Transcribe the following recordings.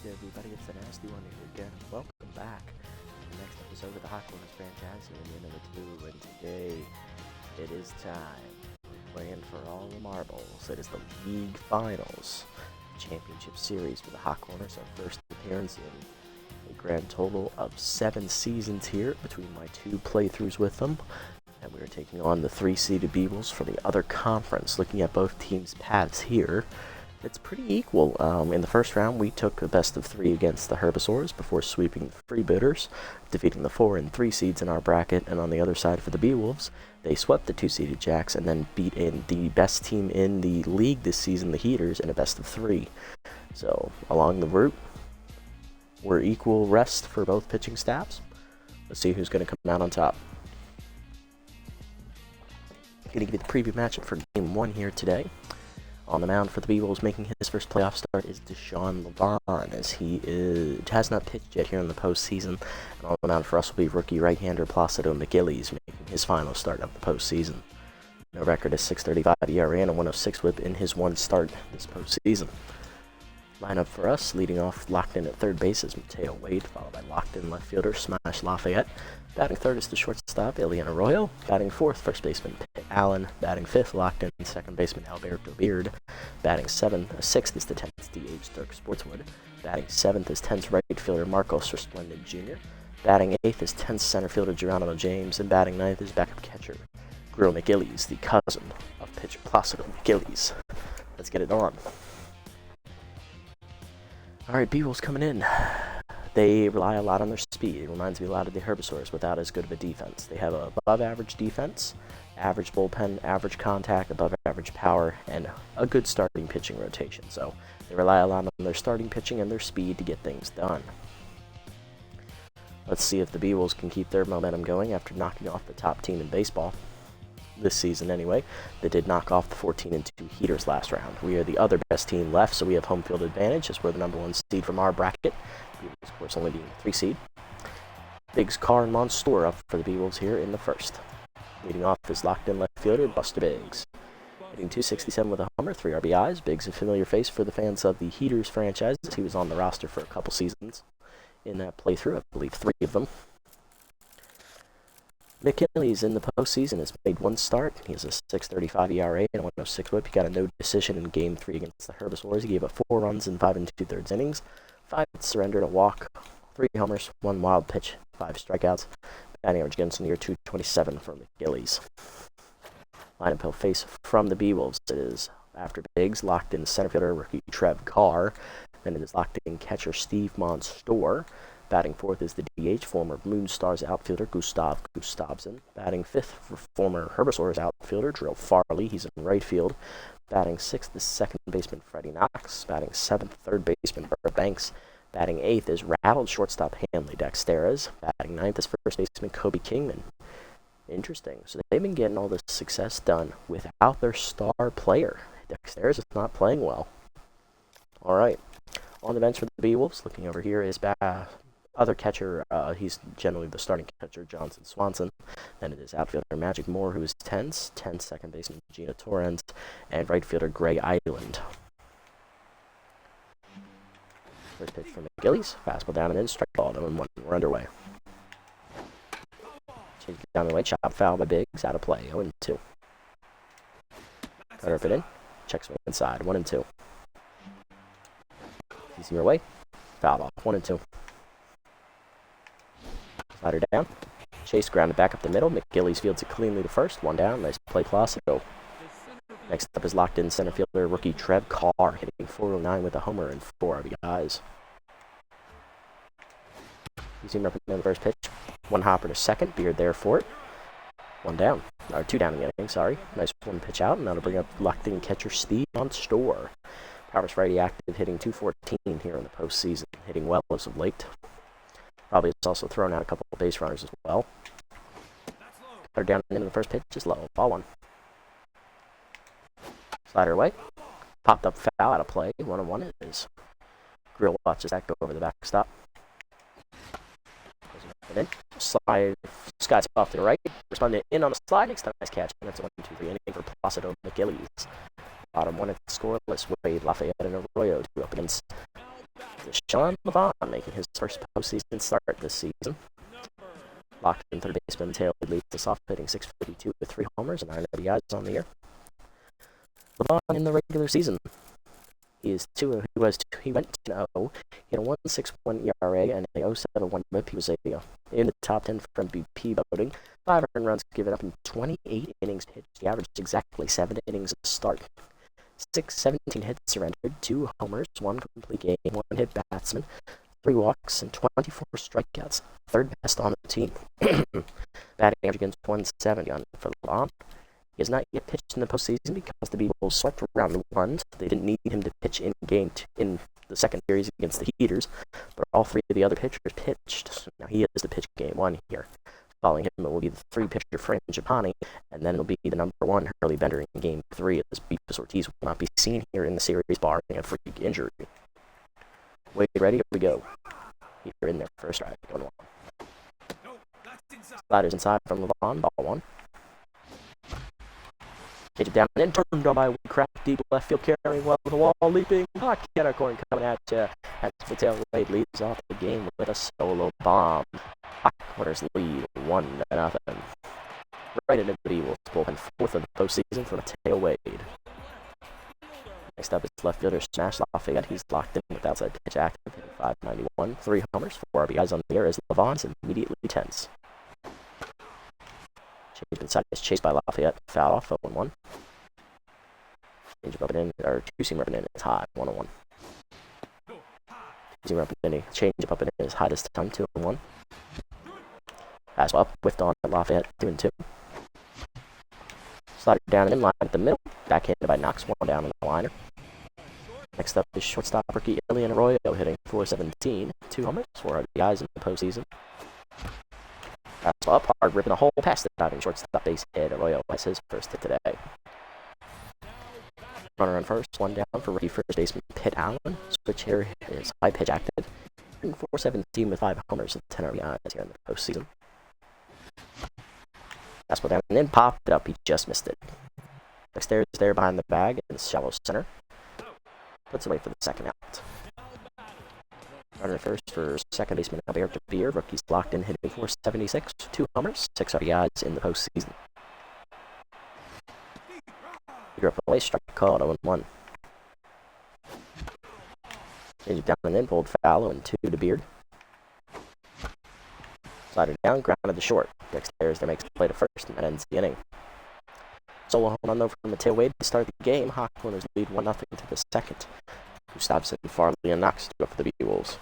Alright everybody, it's the Nasty One here again. Welcome back to the next episode of the Hot Corners franchise here in the number 2, and today it is time. We're playing for all the marbles. It is the League Finals Championship Series for the Hot Corners, our first appearance in a grand total of 7 seasons here between my 2 playthroughs with them. And we are taking on the 3-seeded Beewolves from the other conference. Looking at both teams' paths here, it's pretty equal. In the first round, we took a best of 3 against the Herbivores before sweeping the Freebooters, defeating the 4 and 3 seeds in our bracket. And on the other side for the Beewolves, they swept the 2-seeded Jacks and then beat in the best team in the league this season, the Heaters, in a best of 3. So along the route, we're equal rest for both pitching staffs. Let's see who's going to come out on top. Going to give you the preview matchup for Game 1 here today. On the mound for the Beewolves, making his first playoff start, is Deshaun Levon, as he has not pitched yet here in the postseason. And on the mound for us will be rookie right-hander Placido McGillies, making his final start of the postseason. No record is .635 ERA and a 106 WHIP in his one start this postseason. Lineup for us, leading off locked in at third base is Mateo Wade, followed by locked in left fielder Smash Lafayette. Batting third is the shortstop Elian Arroyo. Batting fourth, first baseman Pitt Allen. Batting fifth, locked in second baseman Alberto Beard. Batting sixth is the 10th DH Dirk Sportswood. Batting seventh is 10th right fielder Marcos Resplendent Jr. Batting eighth is 10th center fielder Geronimo James. And batting ninth is backup catcher Grill McGillies, the cousin of pitcher Placido McGillies. Let's get it on. Alright, Beewolves coming in. They rely a lot on their speed. It reminds me a lot of the Herbivores without as good of a defense. They have a above-average defense, average bullpen, average contact, above-average power, and a good starting pitching rotation. So they rely a lot on their starting pitching and their speed to get things done. Let's see if the Beewolves can keep their momentum going after knocking off the top team in baseball. This season anyway. They did knock off the 14-2 Heaters last round. We are the other best team left, so we have home field advantage as we're the number 1 seed from our bracket. Beewolves, of course, only being the 3 seed. Biggs, Carr, and Monstour up for the Beewolves here in the first. Leading off is locked-in left fielder Buster Biggs. Hitting .267 with a homer, 3 RBIs. Biggs, a familiar face for the fans of the Heaters franchise. He was on the roster for a couple seasons in that playthrough, I believe 3 of them. McGillies in the postseason has made 1 start. He has a .635 ERA and a 106 WHIP. He got a no decision in Game 3 against the Herbivores. He gave up 4 runs in 5 2/3 innings, 5 surrendered, a walk, 3 homers, 1 wild pitch, 5 strikeouts. Batting average against near .227 for McGillies. Lineup he'll face from the Beewolves. It is after Biggs, locked in center fielder rookie Trev Carr. Then it is locked in catcher Steve Monstour. Batting fourth is the DH, former Moonstars outfielder Gustav Gustafsson. Batting fifth for former Herbivores outfielder Drill Farley. He's in right field. Batting sixth is second baseman Freddie Knox. Batting seventh, third baseman Burt Banks. Batting eighth is rattled shortstop Hanley Dexteras. Batting ninth is first baseman Kobe Kingman. Interesting. So they've been getting all this success done without their star player. Dexteras is not playing well. All right. On the bench for the Beewolves, looking over here is other catcher, he's generally the starting catcher, Johnson Swanson. Then it is outfielder Magic Moore, who is 10th second baseman Gina Torrens, and right fielder Greg Island. First pitch from McGillies, fastball down and in, strike ball, 0-1, we're underway. Change it down the way, chop foul by Biggs, out of play, 0-2. Cutter up it in, check swing inside, 1-2. Easy your way, foul off, 1-2. Slider down. Chase grounded back up the middle. McGillies fields it cleanly to first. 1 down. Nice play, Placido. Next up is locked in center fielder rookie Trev Carr, hitting .409 with a homer and 4 RBIs. You see him representing the first pitch. 1 hopper to second. Beard there for it. 1 down. Or 2 down in the inning, sorry. Nice 1 pitch out, and that'll bring up locked in catcher Steve Monstour. Power's righty active, hitting .214 here in the postseason. Hitting well as of late. Probably has also thrown out a couple of base runners as well. Cutter down into the first pitch is low. Ball 1. Slider away. Popped up foul, out of play. 1-1 it is. Grill watches that go over the backstop. Slide. Skies off to the right. Responded in on the slide. Next time, nice catch. And that's a 1-2-3 inning for Placido McGillies. Bottom 1 at scoreless. Wade, Lafayette, and Arroyo 2 up against Sean Levon making his first postseason start this season. Locked in third baseman, tail leads us off, hitting .652 with 3 homers and 9 RBIs on the year. Levon in the regular season, he went 2-0. He had a 1.61 ERA and a 0.71 WHIP. He was in the top 10 for MVP voting. 5 earned runs given up in 28 innings pitched. He averaged exactly 7 innings a start. 17 hits surrendered, 2 homers, 1 complete game, 1 hit batsman, 3 walks, and 24 strikeouts. Third best on the team. Batting average against 170 on for Levon. He has not yet pitched in the postseason because the Beewolves swept round 1, so they didn't need him to pitch in in the second series against the Heaters, but all 3 of the other pitchers pitched. So now he has to pitch game 1 here. Following him, it will be the 3-pitcher Frank Japani, and then it'll be the number 1 Hurley Bender in game 3, as Beefus Ortiz will not be seen here in the series, barring a freak injury. Wait, ready? Here we go. Here in their first strike, going 1. Sliders inside from Levon, ball 1. Hit it down and turned on by Woodcraft, deep left field, carrying well with the wall, leaping, pocket corn coming at you. As the tail Wade leads off the game with a solo bomb. Hawkwinners lead 1-0. Right into the Beewolves bullpen, 4th of the postseason for Mateo Wade. Next up is left fielder Smash Lafayette. He's locked in with outside pitch active, hitting .591, 3 homers, 4 RBIs on the year as Levon's immediately tense. Change inside is chased by Lafayette, foul off, 0-1. Change up and in, or 2-seam up and in is high, 1-1. 2-seam up and in, change up and in is high this time, 2-1. Pass up, whiffed on Lafayette, 2-2. Slider down and in line at the middle, backhanded by Knox, 1 down in the liner. Next up is shortstop rookie Ilian Arroyo, hitting .417, 2 homers, 4 RBIs in the postseason. Pass up hard, ripping a hole past the diving shortstop base hit. Arroyo has his first hit today. Runner on first, 1 down for rookie first baseman Pitt Allen. Switch hitter is high pitch active, hitting .417 with 5 homers and 10 RBIs here in the postseason. Fastball down and in, popped it up, he just missed it. Next is there behind the bag in shallow center. Puts away for the second out. Runner first for second baseman Albert DeVere. Rookie's locked in, hitting .476, 2 homers, 6 RBIs in the postseason. You're up away, strike called 0-1. Change it down and in, pulled foul, 0-2 to Beard. Slider down, grounded to short. Next there makes the play to first, and that ends the inning. Solo home run though from Mateo Wade to start the game. Hawkwinners lead 1-0 to the second. Gustafson, Farley, and Knox to go for the Beewolves.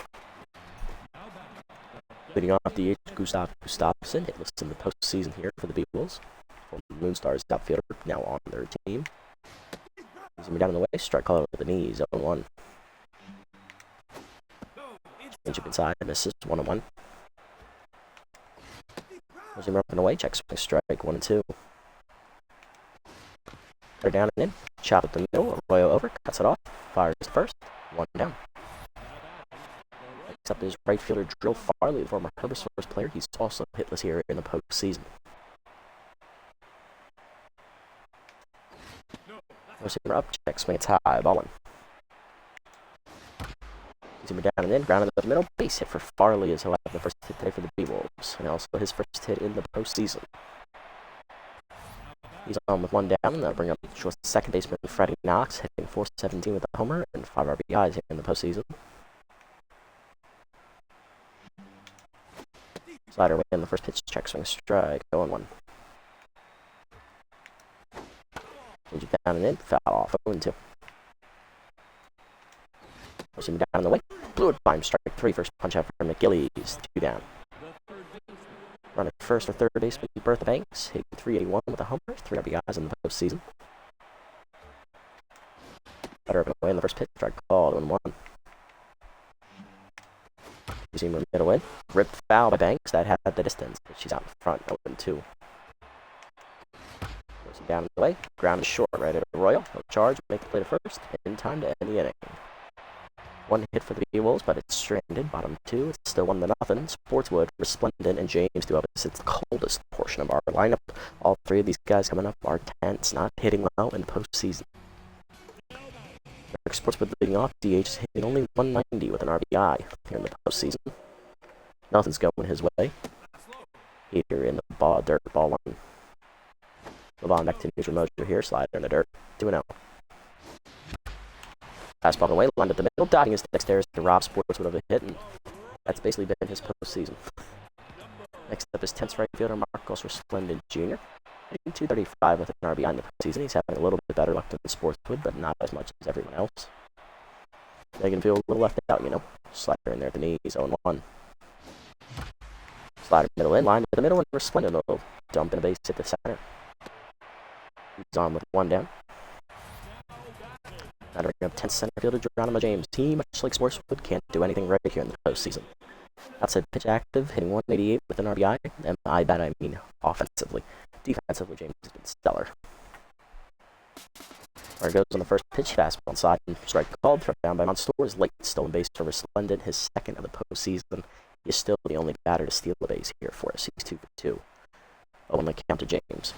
Leading off the Gustafson, hitless in the postseason here for the Beewolves. Moonstars outfielder now on their team. He's down in the way, strike call over the knees, 0-1. Change up inside, misses, 1-1. Moves him up and away, check swing strike, 1-2. They're down and in, chop at the middle, Arroyo over, cuts it off, fires first, 1 down. Next up is right fielder Drill Farley, the former Herbivores player. He's also hitless here in the postseason. Moves him up, check swing, it's high, ball 1. Moves him down and in, ground in the middle, base hit for Farley as he'll have the first hit today for the Beewolves, and also his first hit in the postseason. He's on with 1 down, and that'll bring up second baseman Freddie Knox, hitting .417 with a homer and 5 RBIs here in the postseason. Slider away in the first pitch, check swing strike, 0-1. Change it down and in, foul off, 0-2. Push him down in the way, blew it by him, strike 3, first punch out for McGillies, 2 down. Running first for third baseman Bertha Banks, hitting .381 with a homer, 3 RBIs in the postseason. Better up and away in the first pitch, strike called 1-1. You see him middle in, ripped foul by Banks, that had the distance, but she's out in front, 0-2. Goes down the way, ground is short, right at Arroyo, he'll charge, make the play to first, in time to end the inning. 1 hit for the Beewolves, but it's stranded. Bottom 2, it's still 1-0. Sportswood, Resplendent, and James do opposite. It's the coldest portion of our lineup. All 3 of these guys coming up are tense, not hitting well in postseason. Sportswood leading off. DH is hitting only 190 with an RBI here in the postseason. Nothing's going his way. Here in the dirt, ball one. Move on back to neutral mojo here. Slider in the dirt. 2-0. Fastball away, lined up the middle. Dotting his dexterity to rob Sportswood of a hit, and that's basically been his postseason. Next up is 10th right fielder Marcos Resplendent Jr. Hitting 235 with an RBI in the postseason. He's having a little bit better luck than Sportswood, but not as much as everyone else. They can feel a little left out, you know. Slider in there at the knees, 0-1. Slider middle in, line to the middle, and Resplendent will dump in a base hit the center. He's on with 1 down. Now to bring up 10th center fielder Geronimo James. He, much like Sportswood, can't do anything right here in the postseason. Outside pitch active, hitting 188 with an RBI. And by that I mean offensively. Defensively, James has been stellar. There goes on the first pitch, fastball inside, and strike called. Thrown down by Monstores. Late stolen base for Resplendent, his second of the postseason. He is still the only batter to steal the base here for us. He's 2 for 2. On the count to James.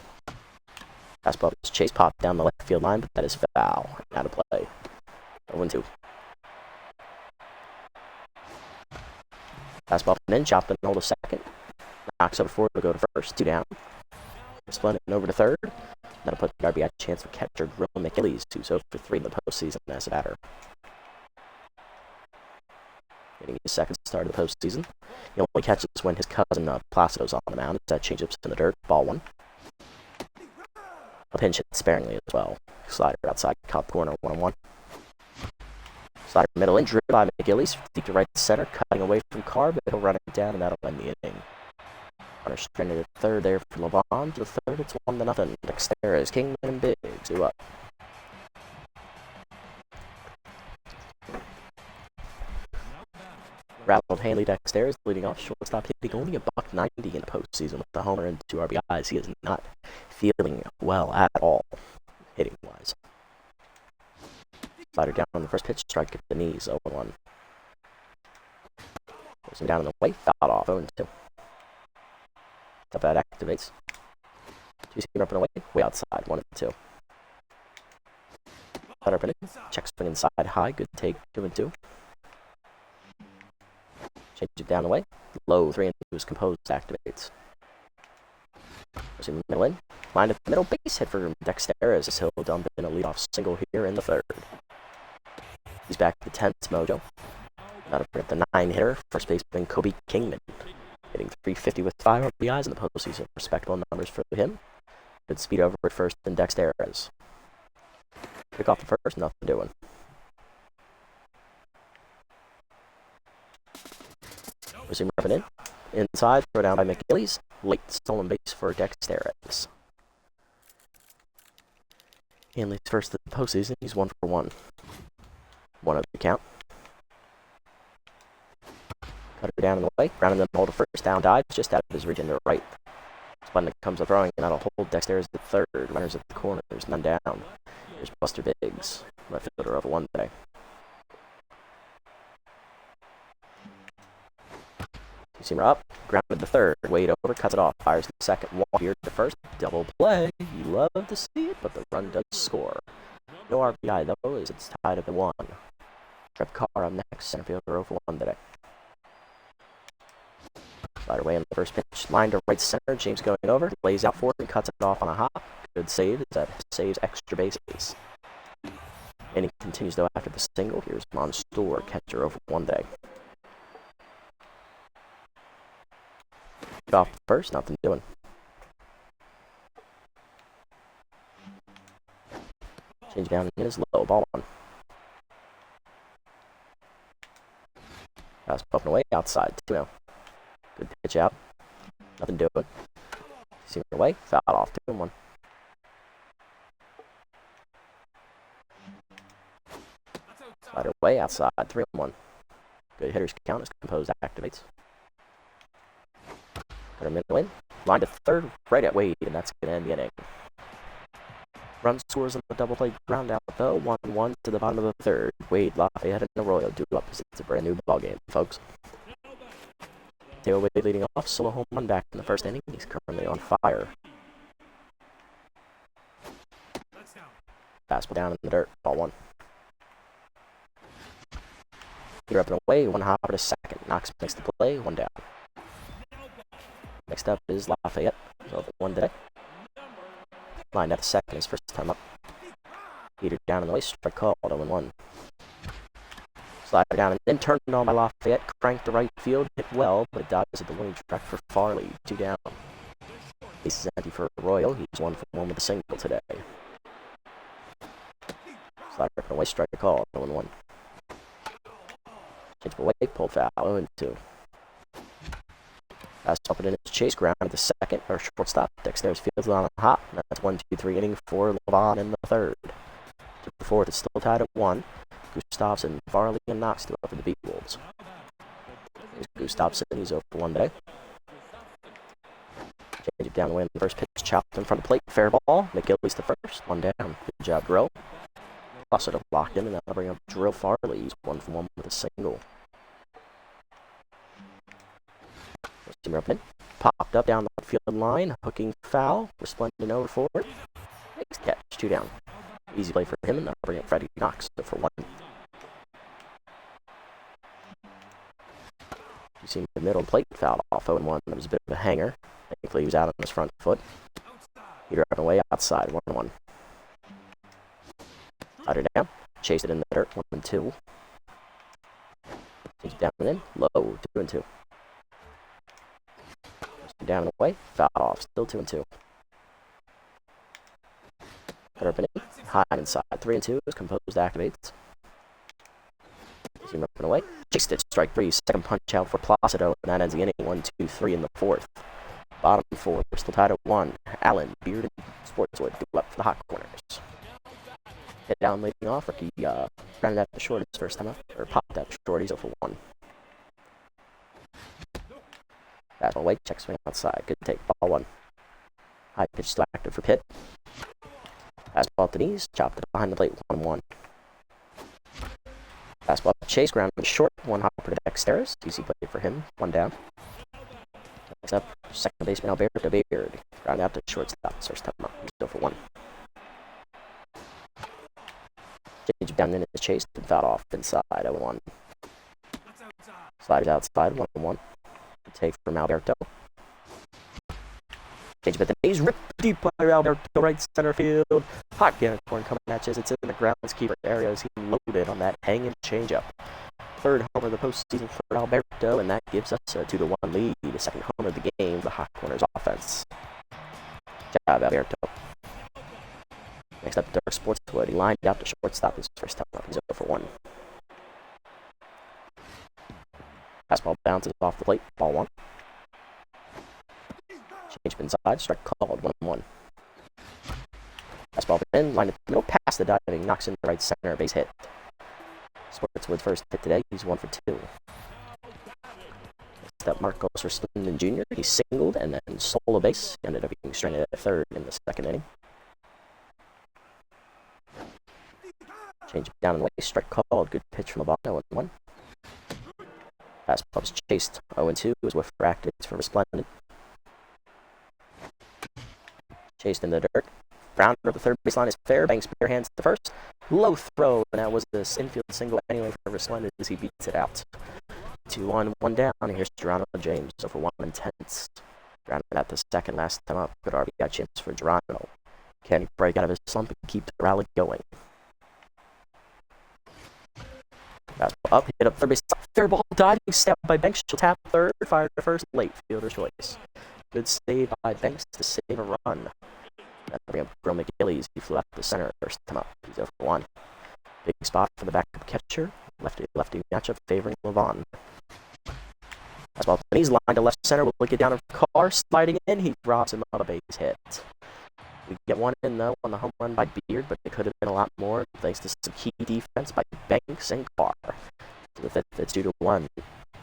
Fastball is chase popped down the left field line, but that is foul. Out of play. 0-2. Fastball in, chopped in the hold of second. Knocks over forward to go to first. 2 down. Resplendent over to third. That'll put the RBI chance for catcher Grill McGillies, who's 0 for 3 in the postseason as a batter. Getting his second start of the postseason. He only catches when his cousin Placido's on the mound. That changes in the dirt. Ball 1. A pinch hit sparingly as well. Slider outside, caught the corner, 1-1. Slider middle in, driven by McGillies, deep to right center, cutting away from Carr, but he'll run it down, and that'll end the inning. Runner stranded at third there for Levon. To the third, it's 1-0. Dexterez, Kingman, and Biggs, 2 up. Rattled Hanley Dexterez leading off shortstop, hitting only $190 in the postseason with the homer and 2 RBIs. He is not feeling well at all, hitting wise. Slider down on the first pitch, strike at the knees, 0-1. Goes him down in the way, fouled off, 0-2. Tough that activates. 2-seamer up and away, way outside, 1-2. Slider up and in, check swing inside high, good take, 2-2. Change it down the way. Low 3-2 is composed, activates. Goes in the middle in. Line at the middle, base hit for Dexterez as he'll dump in a leadoff single here in the third. He's back to the 10th mojo. Now to bring up the 9-hitter, first baseman Kobe Kingman. Hitting 350 with 5 RBIs in the postseason. Respectable numbers for him. Good speed over at first than Dexterez. Pick off the first, nothing doing. Resume rubbing in. Inside, throw down by McGillies. Late stolen base for Dexterez. Hanley's first of the postseason. He's 1 for 1. 1 of the count. Cutter down in the way. Ground in the hole to first down. Dives just out of his region to right. Splendid comes up throwing, and that'll hold Dexterez at third. Runners at the corners. None down. There's Buster Biggs. Left fielder over 1 today. Two-seamer up, grounded the third, Wade over, cuts it off, fires the second, walk here to first, double play. You love to see it, but the run does score. No RBI though, as it's tied up at 1. Trev Carr up next, center fielder 0 for 1 today. Slider away in the first pitch, line to right center, James going over, lays out forward and cuts it off on a hop. Good save, that saves extra bases. And he continues though after the single. Here's Monstour, catcher 0 for 1 today. Off first, nothing doing. Change down in is low, ball 1. Pass up and away, outside, 2-0. Good pitch out, nothing doing. See away, foul off, 2-1. Slider away, outside, 3-1. Good hitters count as composed activates. Middle in, line to third, right at Wade, and that's going to end the inning. Run scores on the double play ground out, though, 1-1 to the bottom of the third. Wade, Lafayette, and Arroyo do up. It's a brand new ball game, folks. Teo Wade leading off, solo home run back in the first inning. He's currently on fire. Fastball down in the dirt, ball 1. You're up and away, one hopper to second. Knox makes the play, one down. Next up is Lafayette, 0-1 today. Lined at the second, his first time up. Heater down in the way, strike called, 0-1. Slider down and then turned on by Lafayette, cranked to right field, hit well, but it dodges at the winning track for Farley, 2 down. Base is empty for Royal, he's 1 for 1 with a single today. Slider up and away, strike called, 0-1. Change away, pulled foul, 0-2. Fast up it in his chase, ground at the second, or shortstop. Dexter's fields on the hop. That's 1-2-3 inning for Levon in the third. To the fourth, it's still tied at 1. Gustafson, Farley, and Knox do up for the Beewolves. Gustafson, he's 0-1 today. Change it down the way in the first pitch, chopped in front of the plate. Fair ball. McGilly's the first, 1 down. Good job, Drill. Also to block him, and that'll bring up Drill Farley. He's 1 for 1 with a single. Steamer up in, popped up down the field line, hooking foul, resplendent over forward. Makes catch, 2 down. Easy play for him, and that'll bring up Freddie Knox for 1. You see the middle plate foul off 0-1. That was a bit of a hanger. Thankfully, he was out on his front foot. Heater up and away outside, 1-1. Slider down, chased it in the dirt, 1-2. He's down and in, low, 2-2. Down and away, foul off, still 2-2. Cut up and in, high and inside, 3-2 is composed, activates. Zoom up and away, chased it, strike 3, second punch out for Placido, and that ends the inning, 1-2-3 in the fourth. Bottom 4, we're still tied at 1. Allen, Beard, and Sportswood do up for the hot corners. Hit down leading off, Ricky grounded out the short his first time up, or popped out the short, he's 0-1. Fastball away, check swing outside. Good take, ball 1. High pitch still active for Pitt. Fastball at the knees, chopped it behind the plate, 1-1. Fastball chase, ground short, 1 hopper to Dexter's. Easy play for him, 1 down. Next up, second baseman Alberto Beard. Ground out to shortstop, first time up, he's 0-1. Change down in his chase, and fouled off inside, 0-1. Sliders outside, 1-1. Take from Alberto. Change at the knees, rip deep by Alberto, right center field. Hot unicorn coming at you. It's in the groundskeeper areas. He loaded on that hanging changeup. Third homer of the postseason for Alberto, and that gives us a 2-1 lead. The second homer of the game, the Hot Corners offense. Good job, Alberto. Next up, Dirk Sportswood. He lined out to shortstop his first time up. He's 0-1. Fastball bounces off the plate, ball 1. Change inside, strike called, 1-1. Fastball in, line at the middle, past the diving, knocks in the right center, base hit. Sportswood's first hit today, he's 1 for 2. Next up, Marcos Resplendent Jr., he singled and then stole a base. He ended up being stranded at third in the second inning. Change down and away, strike called, good pitch from Lobano, 1-1. Fastball was chased, 0-2, was whiff for activates for Resplendent. Chased in the dirt. Grounder at the third baseline is fair. Banks bare hands to first. Low throw, and that was this infield single anyway for Resplendent as he beats it out. 2-1, 1 down. Here's Geronimo James, 0-1 intense. Grounded at the second last time up. Good RBI chance for Geronimo. Can he break out of his slump and keep the rally going? Fastball up, hit up third base. Fair ball, diving step by Banks. She'll tap third, fire to first, late fielder's choice. Good save by Banks to save a run. That'll bring up Grill McGillies. He flew out the center first time up. He's 0-1. Big spot for the backup catcher. Lefty matchup favoring Levon. Fastball, he's lined to left center. Will get down a car, sliding in. He robs him of a base hit. We get one in though on the home run by Beard, but it could have been a lot more thanks to some key defense by Banks and Carr. For the fifth, it's 2-1.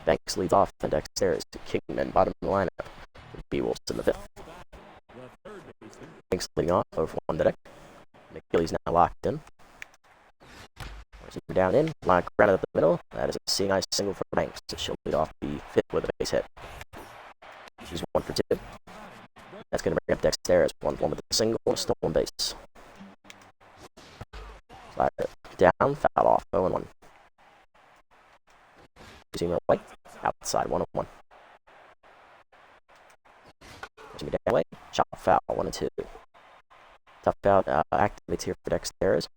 Banks leads off, and Dexter Kingman bottom of the lineup. Beewolves in the fifth. Banks leading off, 0-1 today. McGilly's now locked in. Down in, line grounded up the middle. That is a seeing eye single for Banks. She'll lead off the fifth with a base hit. She's 1 for 2. That's going to bring up Dexter as 1-1 with a single and a stolen base. Slide it down, foul off, 0-1. Forcing me down away. Shot foul, 1 and 2. Tough out activates here for Dexter's.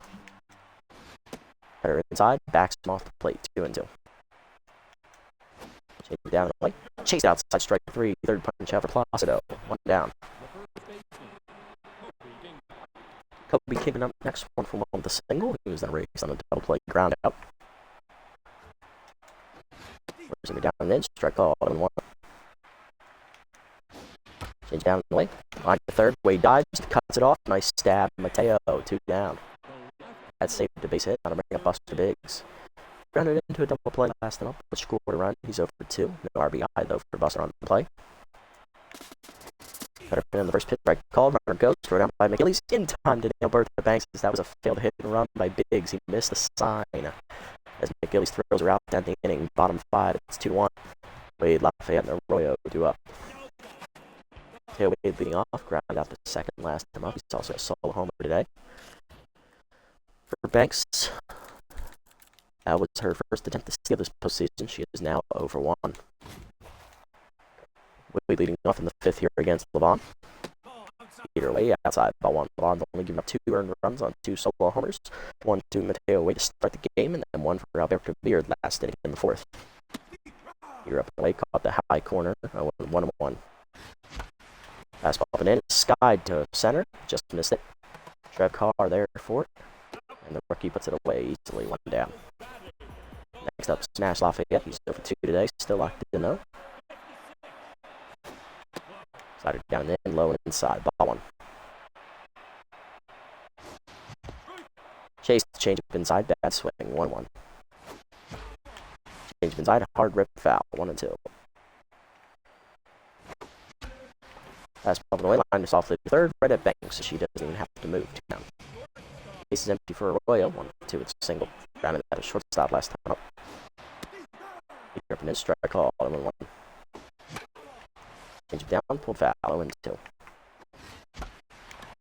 Cutter inside, backs him off the plate, 2 and 2. Change it down away. Chase outside, strike 3. Third punch out for Placido. 1 down. Kobe keeping up next, 1 for 1 with a single. He was then raised on a double play ground out. Forcing me down and in, strike call, 1 and 1. Change down the way. Line to third. Wade dives, cuts it off. Nice stab. Mateo, 2 down. That's saved the base hit. Now to bring up Buster Biggs. Grounded into a double play last time up, but scored a run. He's over 2. No RBI though for Buster on the play. Better in the first pitch. Strike called. Runner goes. Throw down by McGillies. In time to nail Bertha Banks. That was a failed hit and run by Biggs. He missed the sign. As McGillies throws her out 10th inning. Bottom 5. It's 2-1. Wade, Lafayette, and Arroyo do up. Wade leading off, ground out the second last time up. He's also a solo homer today. For Banks, that was her first attempt to steal this postseason. She is now 0 for 1. Wade leading off in the 5th here against Levon. Either way, outside ball 1. Levon's only giving up 2 earned runs on 2 solo homers. 1 to Mateo Wade to start the game, and then 1 for Alberto Beard last inning in the 4th. You're up and away, caught the high corner, 1-1. Fastball up and in, skied to center, just missed it. Trev Carr there for it, and the rookie puts it away easily, 1 down. Next up, Smash Lafayette, he's 0 for 2 today, still locked in though. Slider down and in, low and inside, ball 1. Chase, change up inside, bad swing, 1-1. Change up inside, hard rip foul, 1 and 2. Fastball up and away, line to softly to third, right at Banks, so she doesn't even have to move. 2 down. Base is empty for Arroyo, 1 for 2, it's a single. Grounded at a shortstop last time up. Up and in, strike call, 1-1. Change it down, pulled foul, 0-2.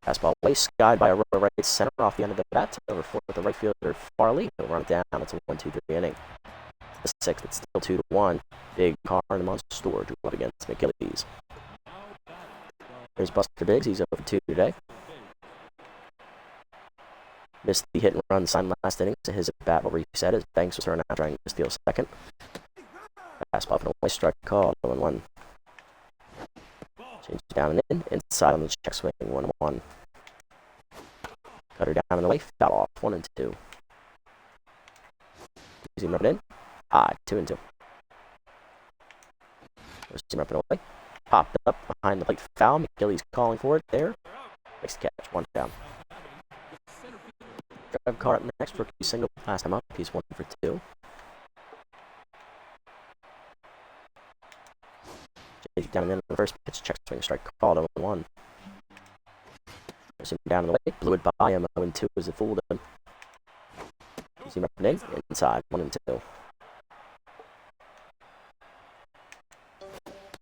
Fastball away, skied by Arroyo right center off the end of the bat, over 4 with the right fielder Farley. He'll run it down, it's a 1-2-3 inning. The 6th, it's still 2-1. Big Car in the monster store drew up against McGillies. There's Buster Biggs, he's over 2 today. Missed the hit and run sign last inning, so his bat will reset as Banks was thrown out trying to steal second. Fastball up and away, strike call, 0-1. Change it down and in, inside on the check swing, 1-1. Cutter down and away, foul off, 1-2. Easy rub it in, high, 2-2. Easy rub it away. Popped up behind the plate foul. McGillies calling for it there. Makes the catch, 1 down. Drive Carr up next. Rookie single last time up. He's 1 for 2. Change down and in the first pitch. Check swing strike called 0-1. Puts him down the way. Blew it by him. 0-2 as it fooled him. Easy rep in. Inside 1-2.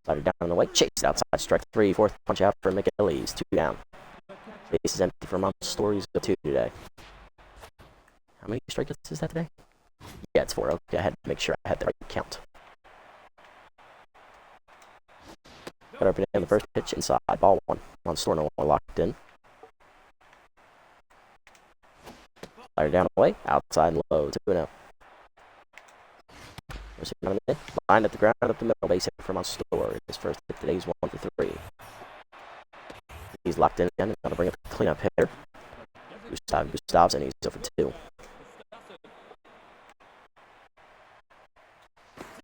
Slider down on the way, chased outside, strike 3, 4th punch out for McGillies, 2 down. Base is empty for Monster, he's 2 today. How many strikeouts is that today? Yeah, it's 4, okay, I had to make sure I had the right count. Got up in the first pitch, inside, ball 1. Monster no more locked in. Slider down the way, outside low, 2-0. Line at the ground up the middle, base hit for Monster. His first hit today, he's 1 for 3. He's locked in again, got to bring up the cleanup hitter. Gustavs, and he's 0 for 2.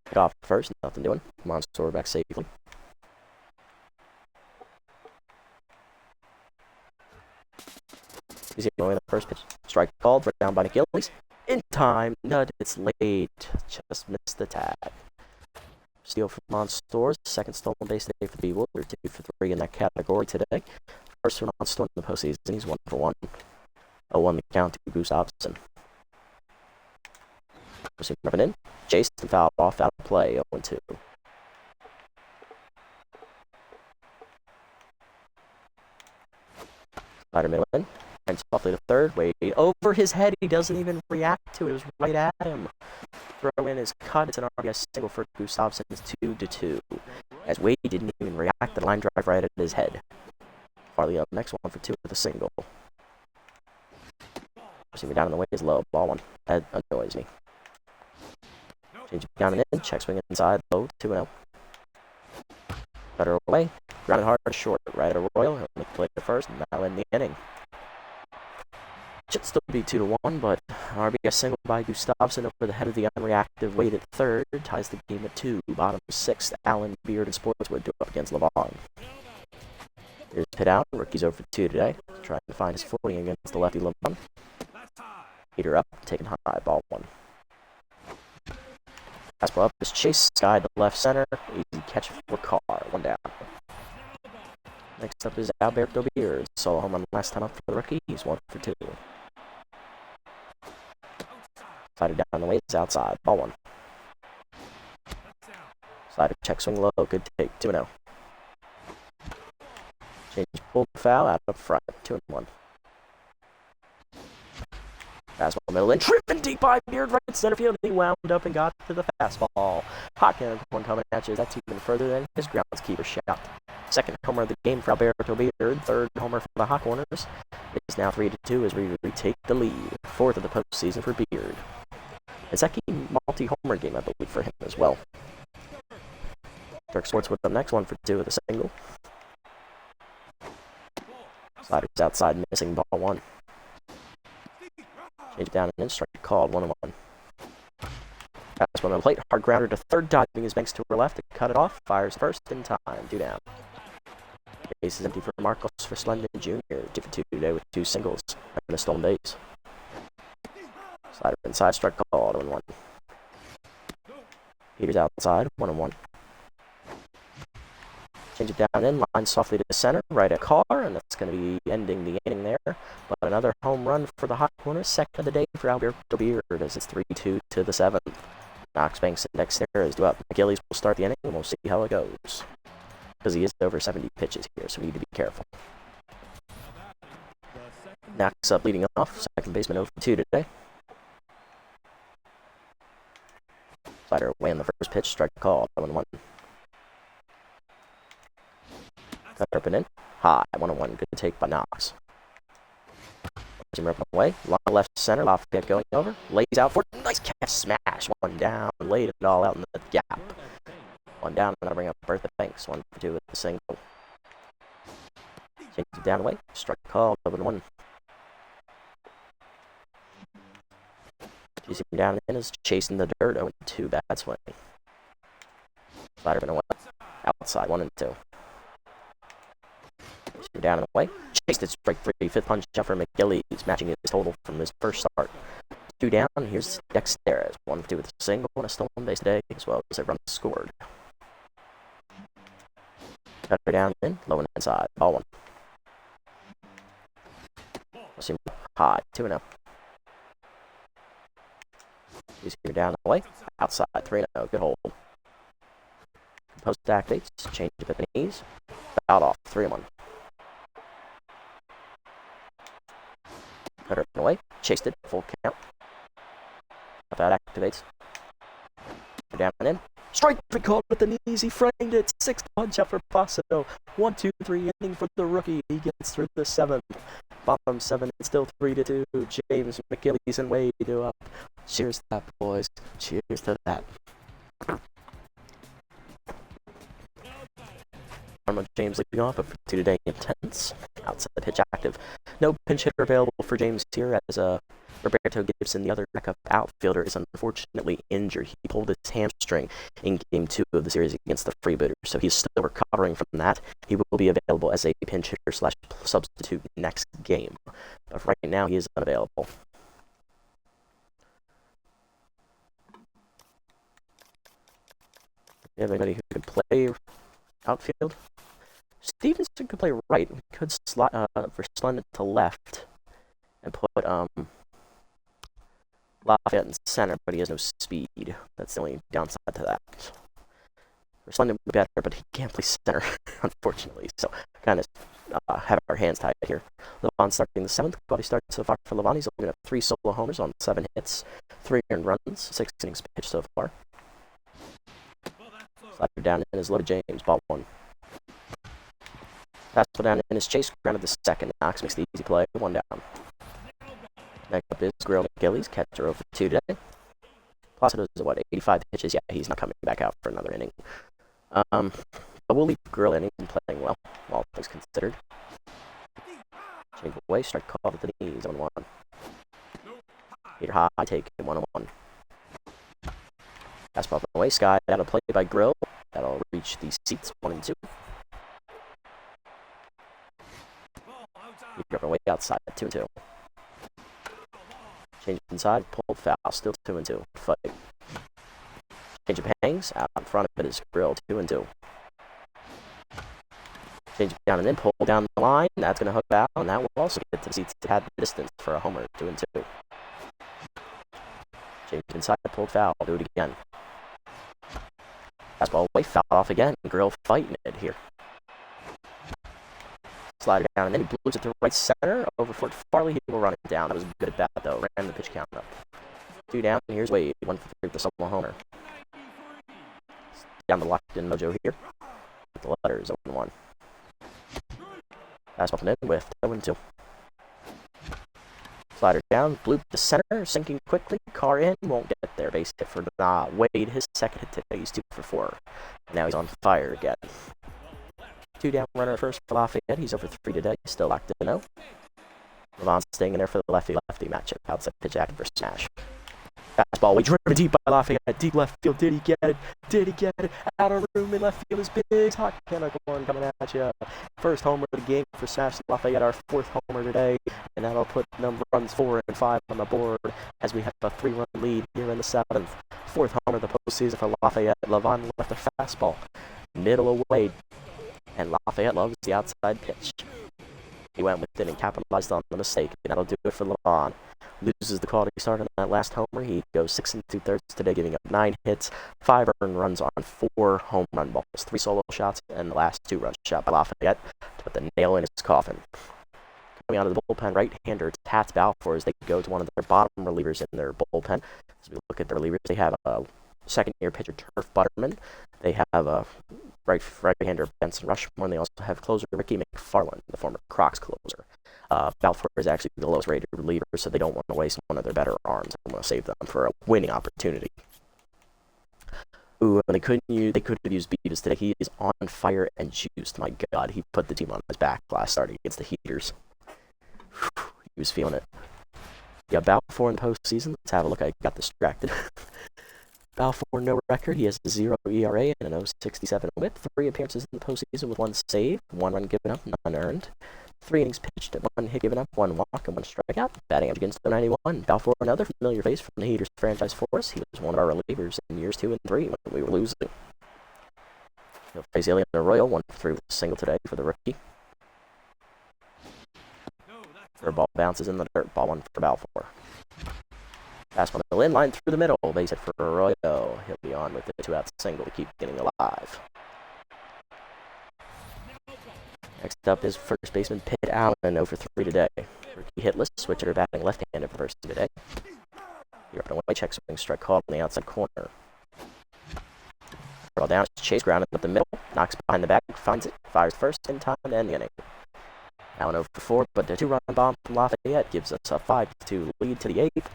Pick off first, nothing doing. Monster back safely. He's going the first pitch. Strike called, right down by McGillies. In time, nut, it's late. Just missed the tag. Steal from Monstores, second stolen base day for the Beewolves. We're 2 for 3 in that category today. First for Monster in the postseason, he's 1 for 1. 0-1 the count to Gustavson. Proceed rubbing in. Jason fouled off out of play, 0-2. Slider middle in. And softly to third. Wade over his head. He doesn't even react to it. It was right at him. Throw in is cut. It's an RBI single for Gustavson. It's 2-2. As Wade didn't even react at line drive right at his head. Farley up next, 1 for 2 with a single. See me down in the way is low, ball 1. That annoys me. Change it down and in, check swing inside, low, 2-0. Better away, grounded hard, short, right at Royal. He'll make play the first, and that'll end the inning. Should still be 2-1, but RBS single by Gustafsson over the head of the unreactive Wade at third ties the game at 2. Bottom 6th, Allen, Beard, and Sportswood do up against Levon. Here's pit out. Rookie's over 2 today, trying to find his footing against the lefty Levon. Heater up, taking high, ball 1. Fastball up is Chase, sky to left center. Easy catch for Carr, 1 down. Next up is Alberto Beard. Solo home run last time up for the rookie. He's 1 for 2. Slider down the way, it's outside. Ball 1. Slider check swing low. Good take. 2-0. Change pull foul out up front. 2-1. Fastball middle and tripping deep by Beard right center field. He wound up and got to the fastball. Hotkin one coming at you. That's even further than his groundskeeper shot. Second homer of the game for Alberto Beard. Third homer for the Hot Corners. It's now 3-2 as we retake the lead. Fourth of the postseason for Beard. It's a multi-homer game, I believe, for him as well. Dirk Sportswood up next, 1 for 2 with a single. Sliders outside, missing, ball 1. Change it down and in, strike called, 1-1. Fastball on the plate, hard grounder to third, diving his banks to her left to cut it off. Fires first in time, 2 down. Base is empty for Marcos Verslenden Jr. 2 for 2 today with 2 singles and a stolen base. Slider inside, strike called, 1-1. Heaters outside, 1-1. Change it down in, line softly to the center, right at Carr, and that's going to be ending the inning there. But another home run for the Hot Corners, second of the day for Alberto Beard as it's 3-2 to the 7th. Knox, Banks, and Dexter is due up. McGillies will start the inning, and we'll see how it goes. Because he is over 70 pitches here, so we need to be careful. Knox up leading off, second baseman 0 for 2 today. Slider away on the first pitch, strike called, 1-1. Cut up and in, high, 1-1, good take by Knox. Up away, long left center, Lafayette going over, lays out for nice catch, smash, 1 down, laid it all out in the gap. 1 down, and I'll bring up Bertha Banks, 1 for 2 with the single. Change it down away, strike call, 1-1. You see him down in is chasing the dirt, 0-2, bad swing. Slider been away, outside, 1-2. Down and away, chased it, strike 3, 5th punch out for McGillies, matching his total from his first start. 2 down, here's Dexter, 1 for 2 with a single and a stolen base today, as well as a run scored. Cutter down in, low and inside, ball 1. See high, 2-0. You see down and away, outside, 3-0, good hold. Post activates, change up at the knees, fouled off, 3-1. Cutter away, chased it, full count. That activates. Down and in. Strike three called with the knees, he framed it. 6th punch out for Paso. 1-2-3 inning for the rookie. He gets through the 7th. Bottom 7, it's still 3-2. James, McGillies, and Wade do up. Cheers to that, boys. Cheers to that. James leading off, but for 2 today, intense. Outside the pitch active. No pinch hitter available for James here as Roberto Gibson, the other backup outfielder, is unfortunately injured. He pulled his hamstring in Game 2 of the series against the Freebooters, so he's still recovering from that. He will be available as a pinch hitter / substitute next game, but right now he is unavailable. You have anybody who could play outfield? Stevenson could play right. We could slot Verslenden to left and put Lafayette in center, but he has no speed. That's the only downside to that. Verslenden would be better, but he can't play center, unfortunately. So kind of have our hands tied here. Levon starting the 7th. Quality start so far for Levon. He's only got 3 solo homers on 7 hits, 3 earned runs, 6 innings pitched so far. Slider down in is low to James, ball 1. Fastball down in his chase, grounded the second. Knox makes the easy play, 1 down. Next up is Grill McGillies, catcher over 2 today. Placido's at what, 85 pitches? Yeah, he's not coming back out for another inning. But we'll leave Grill in. He's playing well, all things considered. Change away, strike called at the knees, 1-1. Heater high, take it, 1-1. Fastball away, Sky, that'll play by Grill. That'll reach the seats, 1-2. Heater up and away outside, 2-2. Change inside, pulled foul, still 2-2. Fight. Change of hangs, out in front of it is Grill, 2-2. Change it down and then pull down the line. That's going to hook out, and that will also get to the seats. It had the distance for a homer, 2-2. Change inside, pulled foul, do it again. Fastball away, foul off again. Grill fighting it here. Slider down, and then he blows it to right center. Over for Farley, he will run it down. That was good at bat, though. Ran the pitch count up. 2 down, and here's Wade. 1 for 3 with the solo homer. Down the locked-in mojo here. With the letters, 0-1. Fastball from in with 0-2. Slider down, bloop to center, sinking quickly. Car in, won't get there. Base hit for Wade. His second hit today, he's 2 for 4. And now he's on fire again. 2 down runner at first for Lafayette. He's over 3 today. Still locked in 0. Levon staying in there for the lefty-lefty matchup. Outside pitch active for smash. Fastball, we driven deep by Lafayette. Deep left field. Did he get it? Did he get it? Out of room in left field is big. Hot chemical one coming at you. First homer of the game for Smash Lafayette. Our 4th homer today. And that'll put number runs 4 and 5 on the board as we have a 3-run lead here in the 7th. 4th homer of the postseason for Lafayette. Levon left a fastball. Middle away. And Lafayette loves the outside pitch. He went with it and capitalized on the mistake. And that'll do it for Levon. Loses the quality start on that last homer. He goes 6 2/3 today, giving up 9 hits, 5 earned runs on 4 home run balls, 3 solo shots, and the last 2 runs shot by Lafayette to put the nail in his coffin. Coming out of the bullpen, right-hander Tats Balfour as they go to one of their bottom relievers in their bullpen. As we look at the relievers, they have a second-year pitcher Turf Butterman. They have a right-hander Benson Rushmore, and they also have closer Ricky McFarland, the former Crocs closer. Balfour is actually the lowest rated reliever, so they don't want to waste one of their better arms. They want to save them for a winning opportunity. Ooh, they could have used Beewolves today. He is on fire and juiced. My God, he put the team on his back last start against the Heaters. He was feeling it. Yeah, Balfour in the postseason. Let's have a look. I got distracted. Balfour, no record. He has a 0 ERA and an 0.67 whip. 3 appearances in the postseason with 1 save, 1 run given up, none earned. 3 innings pitched, 1 hit given up, 1 walk, and 1 strikeout. Batting average against 91. Balfour, another familiar face from the Heaters franchise for us. He was one of our relievers in years 2 and 3 when we were losing. He'll face Alien Arroyo, 1 for 3 with a single today for the rookie. Third ball bounces in the dirt. Ball 1 for Balfour. Fastball to the in line through the middle. Base hit for Arroyo. He'll be on with a 2-out single to keep getting alive. Next up is first baseman Pitt Allen, 0 for 3 today. Rookie hitless, switcher batting left-handed for first today. You're up and away, check swing, strike called on the outside corner. Ball down, chase grounded up the middle, knocks behind the back, finds it, fires first in time to end the inning. Allen 0 for 4, but the 2-run bomb from Lafayette gives us a 5-2 lead to the 8th.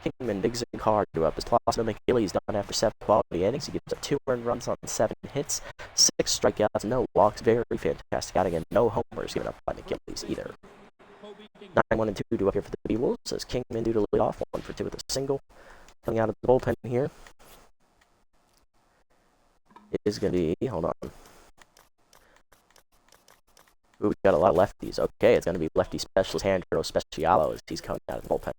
Kingman digs in hard to up his Placido McGillies done after 7 quality innings. He gives up 2 earned runs on 7 hits, 6 strikeouts, no walks. Very fantastic outing, and no homers given up by McGillies either. 9-1-2 to up here for the Beewolves as Kingman due to lead off, 1 for 2 with a single. Coming out of the bullpen here. It is going to be, hold on. Ooh, we got a lot of lefties. Okay, it's going to be lefty specialist Andrew Specialo as he's coming out of the bullpen.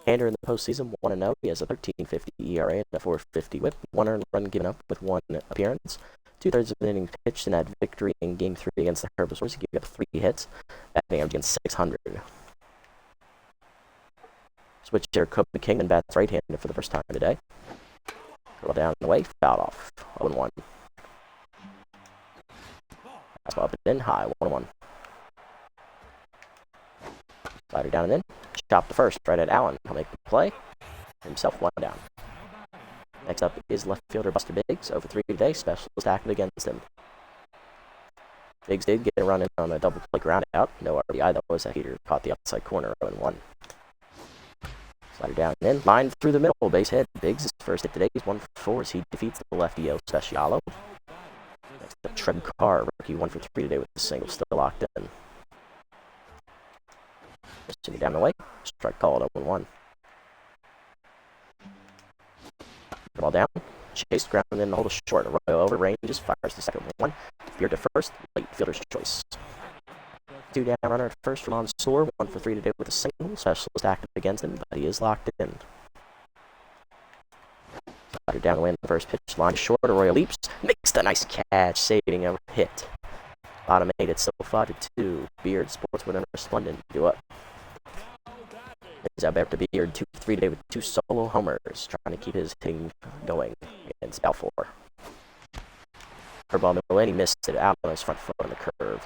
Hander in the postseason, 1-0. He has a 13.50 ERA and a 4.50 whip. 1 earned run given up with 1 appearance. 2/3 of an inning pitched in that victory in Game 3 against the Herbivores. He gave up 3 hits, batting average against 600. Switch here, Kobe Kingman bats right-handed for the first time today. Curl down and away, fouled off. 0-1. Fastball up and in, high, 1-1. Slider down and in. Chop the first, right at Allen. He'll make the play. Himself 1 down. Next up is left fielder Buster Biggs, 0 for 3 today. Specialist active against him. Biggs did get a run in on a double play ground out. No RBI, though, as that heater caught the outside corner, 0-1. Slider down and in. Line through the middle. Base hit. Biggs' first hit today. He's 1 for 4 as he defeats the lefty El Specialo. Next up, Trent Carr, rookie 1 for 3 today with the single still locked in. Just down the way. Strike called 0-1. Ball down. Chase ground and then hold a short. Arroyo over ranges. Fires the second one. Beard to first. Late fielder's choice. 2 down runner at first from Mansour. 1 for 3 today with a single. Specialist active against him, but he is locked in. Slider down the way in the first pitch. Line short. Arroyo leaps. Makes the nice catch. Saving a hit. Bottom 8. It's still 5-2. Beard sportsman resplendent. Do up. Is out back to Beard, 2 for 3 today with 2 solo homers, trying to keep his hitting going against Balfour. Curveball middle in, he missed it out on his front foot on the curve.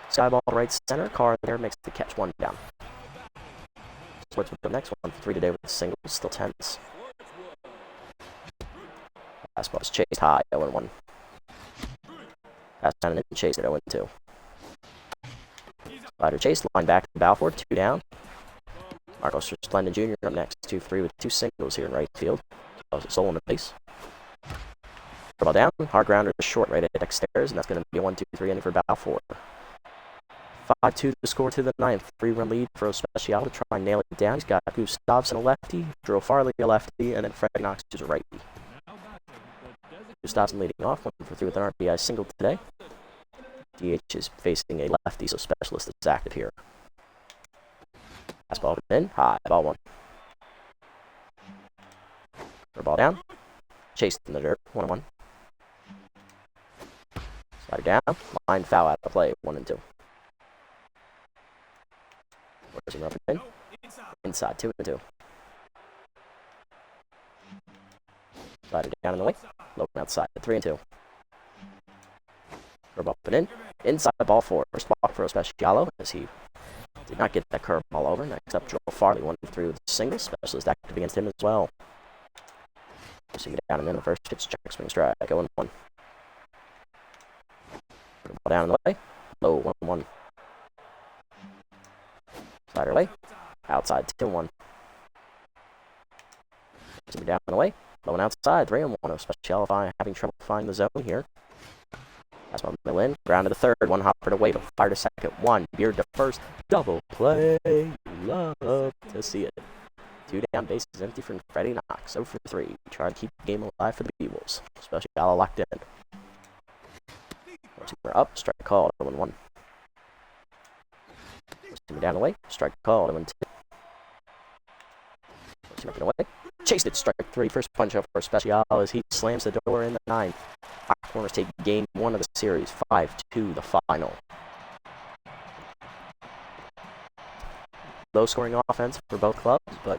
Skyball right center, Carr there makes the catch 1 down. Sports with the next 1 for 3 today with the singles, still tense. Fastball is chased high, 0-1. Pass down and chased at 0-2. Slider chase, line back to Balfour, 2 down. Marcos Resplendent Jr. up next, 2 for 3 with 2 singles here in right field. Solo on the base. Ball down, hard grounder to short right at Dexter's, and that's going to be a 1-2-3 inning for Balfour. 5-2 to score to the 9th. 3-run lead for Special to try and nail it down. He's got Gustavson a lefty, Drew Farley a lefty, and then Fred Knox who's a righty. Gustavson leading off, 1 for 3 with an RBI single today. DH is facing a lefty, so Specialist is active here. Fastball in, high, ball 1. Ball down, chased in the dirt, 1-1. Slider down, line foul out of play, 1-2. Where's him up in? Inside, 2-2. Slider down in the way, low outside, 3-2. Curve up and in, inside ball 4. First walk for Specialo as he did not get that curve ball over. Next up, Joel Farley, 1 for 3 with a single. Specialist active against him as well. Pushing it down and in the first pitch, check swing strike, 0-1. Ball down in the way, low 1-1. Slider away, outside 2-1. Pushing it down in the way, low and outside 3-1. Special having trouble finding the zone here. That's one middle in, ground to the third, 1 hopper to wait, but fire to second, 1, Beard to first, double play, love to see it. 2 down, bases empty for Freddie Knox, 0 for 3, trying to keep the game alive for the Beewolves, especially Gala locked in. 4-2 up, strike called, 0-1. Down the way, strike called, 0-2. 4-2 away, chased it, strike 3, first punch up for Special as he slams the door in the 9th. Corners take game 1 of the series, 5-2 the final. Low scoring offense for both clubs, but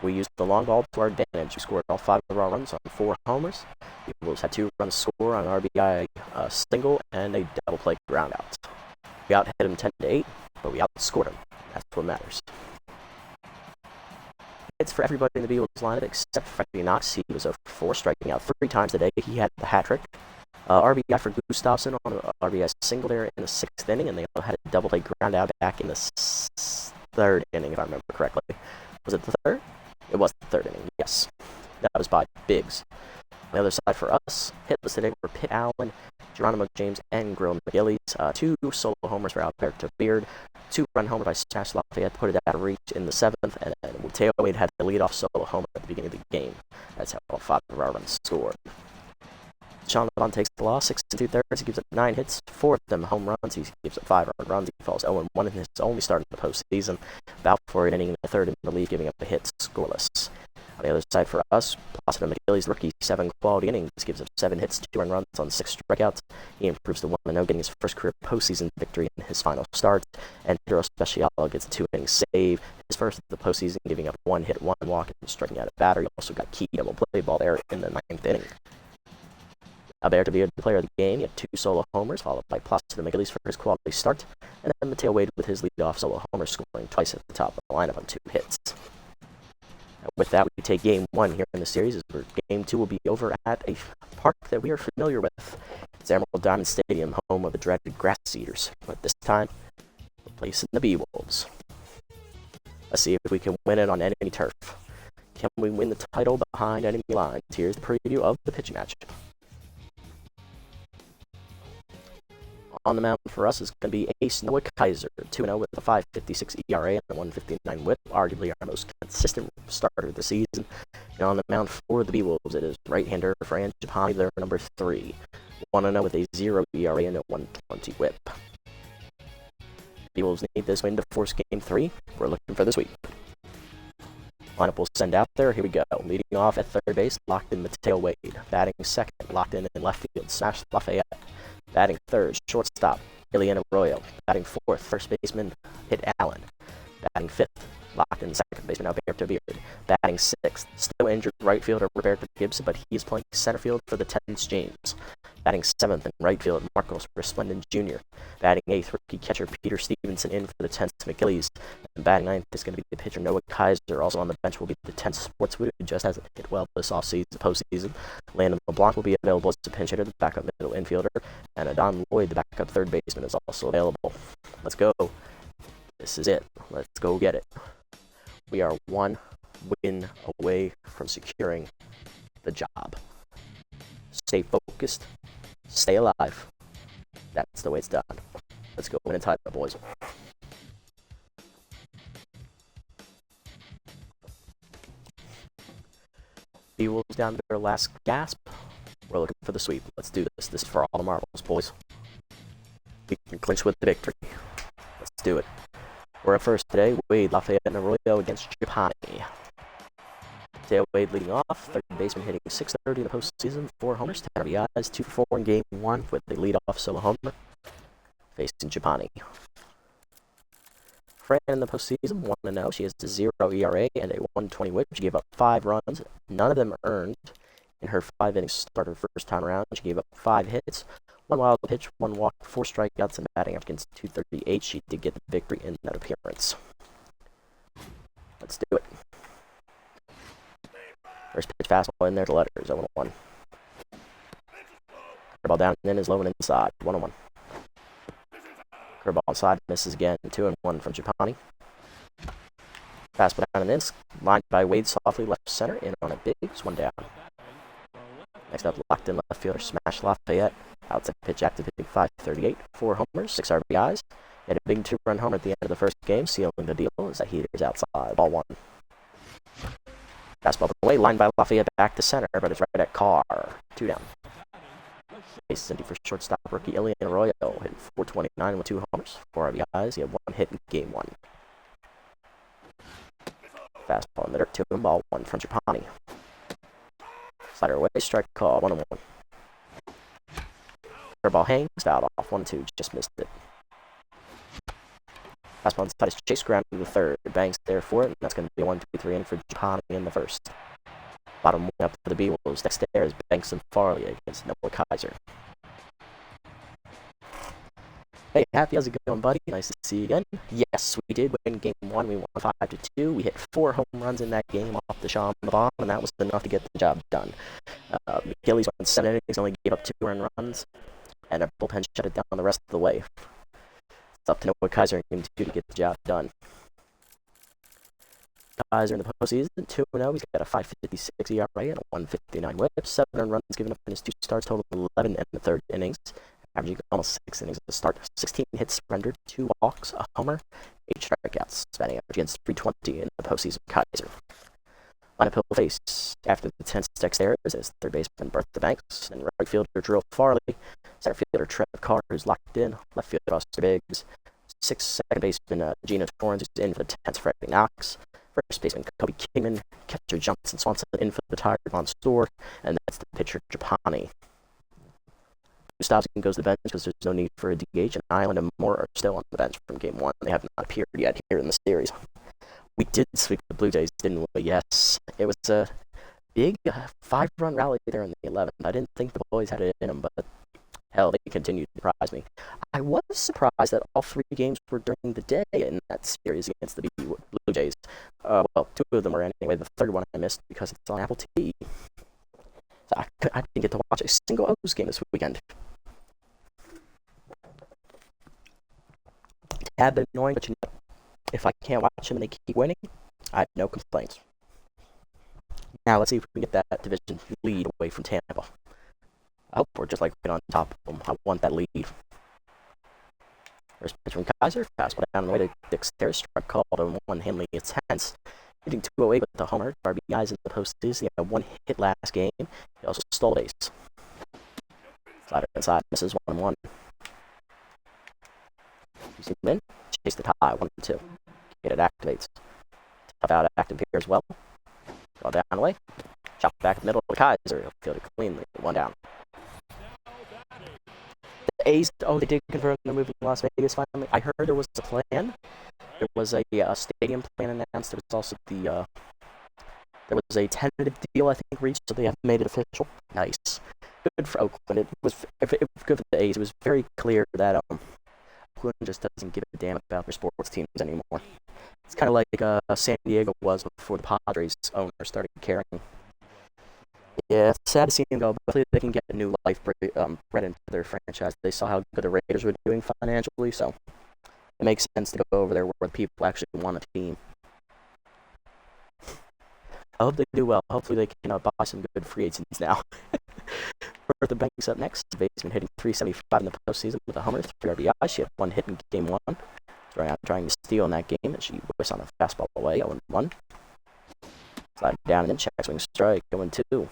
we used the long ball to our advantage. We scored all 5 of our runs on 4 homers. The Beewolves had 2 runs score on an RBI single and a double play ground out. We out hit him 10-8, but we outscored him. That's what matters. Hits for everybody in the Beewolves lineup except Freddie Knox. He was 0 for 4, striking out 3 times today. He had the hat trick. RBI for Gustavson on an RBI single there in the 6th inning, and they had a double play ground out back in the 3rd inning, if I remember correctly. Was it the 3rd? It was the 3rd inning, yes. That was by Biggs. On the other side for us, hitless today were Pitt Allen, Geronimo James, and Grill McGillies. 2 solo homers for Alberto Beard. 2-run homer by Smash Lafayette put it out of reach in the 7th, and then Teo Wade had the leadoff solo homer at the beginning of the game. That's how all 5 of our runs scored. Sean Levon takes the loss, 6 2/3. He gives up 9 hits, 4 of them home runs. He gives up 5 earned runs. He falls 0-1 in his only start in the postseason. Balfour inning in the 3rd in the lead, giving up a hit, scoreless. On the other side for us, Placido McGilly's rookie 7 quality innings, gives up 7 hits, 2 earned runs on 6 strikeouts. He improves to 1-0, getting his first career postseason victory in his final start. And Hero Special gets a 2-inning save, his first of the postseason, giving up 1 hit, 1 walk, and striking out a batter. He also got key double play ball there in the 9th inning. Alberto Beard, the player of the game, he had 2 solo homers, followed by Placido McGilly's for his quality start, and then Mateo Wade with his leadoff solo homer, scoring twice at the top of the lineup on 2 hits. With that, we take Game 1 here in the series, as Game 2 will be over at a park that we are familiar with. It's Emerald Diamond Stadium, home of the dreaded Grass Eaters. But this time, we're placing the Beewolves. Let's see if we can win it on enemy turf. Can we win the title behind enemy lines? Here's the preview of the pitching match. On the mound for us is going to be ace Noah Kaiser, 2-0 with a 5.56 ERA and a 1.59 whip, arguably our most consistent starter of the season. And on the mound for the Beewolves, it is right-hander Fran Japani, their number 3, 1-0 with a 0 ERA and a 1.20 whip. Beewolves need this win to force Game 3. We're looking for the sweep. Lineup will send out there. Here we go. Leading off at third base, locked in Mateo Wade. Batting second, locked in left field, Smash Lafayette. Batting third, shortstop, Ileana Arroyo. Batting fourth, first baseman, Hit Allen. Batting fifth, locked in second baseman, Alberto Beard. Batting sixth, still injured right fielder Roberto Gibson, but he is playing center field for the Tenants James. Batting seventh in right field, Marcos Resplendent Jr. Batting eighth, rookie catcher Peter Stevenson in for the Tenants McGillies. And batting ninth is going to be the pitcher Noah Kaiser. Also on the bench will be the Tenants Sportswood, who just hasn't hit well this postseason. Landon LeBlanc will be available as a pinch hitter, the backup middle infielder. And Adon Lloyd, the backup third baseman, is also available. Let's go. This is it. Let's go get it. We are one win away from securing the job. Stay focused. Stay alive. That's the way it's done. Let's go win and tie it, boys. Beewolves down to their last gasp. We're looking for the sweep. Let's do this. This is for all the marbles, boys. We can clinch with the victory. Let's do it. We're at first today. Wade, Lafayette, and Arroyo against Japani. Mateo Wade leading off. Third baseman hitting .630 in the postseason. 4 homers, 10 RBIs, 2 for 4 in Game 1 with the leadoff solo homer. Facing Japani. Fran in the postseason, 1-0. She has a 0 ERA and a 1.20 whip. She gave up 5 runs, none of them earned. In her 5-inning start her first time around, she gave up 5 hits, 1 wild pitch, 1 walk, 4 strikeouts, and batting against .238. She did get the victory in that appearance. Let's do it. First pitch fastball in there to letters, 0-1. Curveball down and in is low and inside, 1-1. Curveball inside, misses again, 2-1 from Japani. Fastball down and in, lined by Wade softly left center, in on a big, 1 down. Next up, locked in left fielder, Smash Lafayette. Outside pitch active, hitting .538, 4 homers, 6 RBIs. He had a big 2-run homer at the end of the first game, sealing the deal as that heater is outside, ball 1. Fastball away, lined by Lafayette back to center, but it's right at Carr. 2 down. Base empty for shortstop rookie Ileana Arroyo, hitting .429 with 2 homers, 4 RBIs. He had 1 hit in Game 1. Fastball in the dirt, 2 and ball 1 from Japani. Slider away, strike call, 1-1. Curveball hangs, fouled off, 1-2, just missed it. Fastball inside is chase ground to the third. Banks there for it, and that's going to be a 1-2-3 in for Japani in the first. Bottom 1 up for the Beewolves. Next there is Banks and Farley against Noah Kaiser. Hey, Happy, how's it going, buddy? Nice to see you again. Yes, we did win Game 1. We won 5-2. We hit 4 home runs in that game off the Sean Levon, and that was enough to get the job done. McGillies went 7 innings, only gave up 2 earned runs, and our bullpen shut it down the rest of the way. It's up to Noah Kaiser in Game 2 to get the job done. Kaiser in the postseason, 2-0. He's got a 5.56 ERA and a 1.59 whip. 7 earned runs given up in his 2 starts, total 11 in the third innings. Averaging almost 6 innings at the start. 16 hits surrendered, 2 walks, a homer, 8 strikeouts. Batting average against .320 in the postseason. Kaiser. Lineup he'll face after the 10th dexterity is third baseman Bertha Banks, and right fielder Drew Farley, center fielder Trev Carr, who's locked in, left fielder Oscar Biggs, second baseman Gina Torrance, who's in for the 10th Freddie Knox, first baseman Kobe Kingman, catcher Johnson Swanson in for the tired Von Store, and that's the pitcher Japani. Stops and goes to the bench because there's no need for a DH, and Island and Moore are still on the bench from Game 1. They have not appeared yet here in the series. We did sweep the Blue Jays, didn't we? Yes. It was a big 5-run rally there in the 11th. I didn't think the boys had it in them, but Hell, they continued to surprise me. I was surprised that all 3 games were during the day in that series against the Blue Jays. Well, 2 of them were anyway. The third one I missed because it's on Apple TV. So I didn't get to watch a single O's game this weekend. It's a bit annoying, but if I can't watch them and they keep winning, I have no complaints. Now let's see if we can get that division lead away from Tampa. I hope we're just like right on top of them. I want that lead. First pitch from Kaiser. Fastball down the way to Dexter. Strike called on 1, handling its tense. Hitting 208 with the homer. RBIs in the postseason. He had 1 hit last game. He also stole a base. Slider inside. Misses 1-1. Zoom in. Chase the tie. 1-2. It activates. Tough out active here as well. Go down the way. Chop back the middle to Kaiser. He'll field it cleanly. 1 down. The A's, they did confirm they're moving to Las Vegas finally. I heard there was a plan. There was a stadium plan announced. There was also there was a tentative deal, I think, reached, so they have made it official. Nice. Good for Oakland. It was good for the A's. It was very clear that Oakland just doesn't give a damn about their sports teams anymore. It's kind of like San Diego was before the Padres owner started caring. Yeah, it's sad to see them go, but hopefully they can get a new life bred into their franchise. They saw how good the Raiders were doing financially, so it makes sense to go over there where people actually want a team. I hope they do well. Hopefully they can buy some good free agents now. Bertha Banks up next. Baseman hitting .375 in the postseason with a homer, 3 RBI. She had 1 hit in game 1. Trying to steal in that game, and she whiffs on a fastball away, 0-1. Slide down and then check swing strike, 0-2.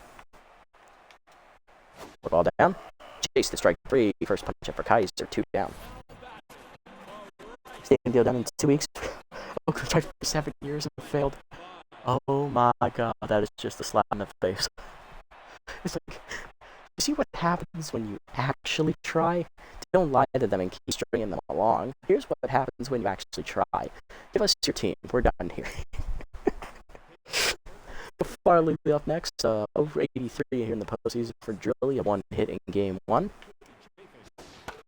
Ball down. Chase the strike 3. First punch up for Kaiser, 2 down. Stadium deal done in 2 weeks. Oakland tried for 7 years and failed. Oh my god, that is just a slap in the face. It's like, you see what happens when you actually try? Don't lie to them and keep stringing them along. Here's what happens when you actually try. Give us your team. We're done here. Farley off next. Over 83 here in the postseason for Drilly. A 1 hit in game 1.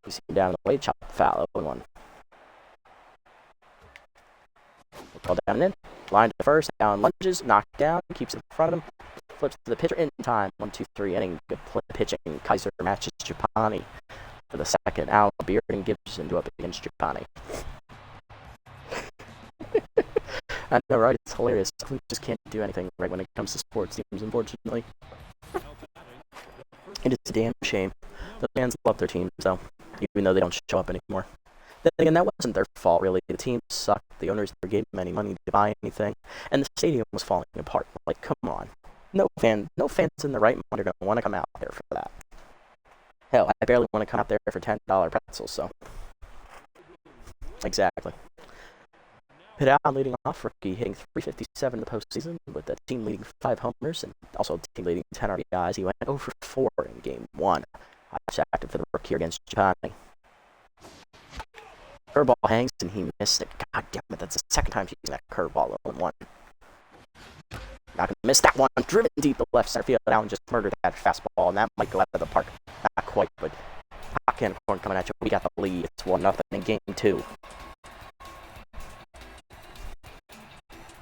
You see him down the way. Chop foul. 0-1. Call down and in. Line to first. Down lunges. Knocked down. Keeps it in front of him. Flips to the pitcher in time. 1-2-3 inning. Good pitching. Kaiser matches Japani for the second. Al Beard and Gibson do up against Japani. I know, right? It's hilarious. We just can't do anything right when it comes to sports teams, unfortunately. It is a damn shame. The fans love their teams, though, even though they don't show up anymore. Then again, that wasn't their fault, really. The team sucked. The owners never gave them any money to buy anything, and the stadium was falling apart. Like, come on. No fans in the right mind are going to want to come out there for that. Hell, I barely want to come out there for $10 pretzels, so. Exactly. Hit out leading off, rookie hitting .357 in the postseason with the team leading 5 homers and also team leading 10 RBIs. He went over 4 in game 1. I was active for the rookie against Japani. Curveball hangs and he missed it. God damn it, that's the second time she's using that curveball 0-1. Not gonna miss that one. Driven deep to left center field. Allen just murdered that fastball, and that might go out of the park. Not quite, but Hawken Corn coming at you. We got the lead. It's 1-0 in game 2.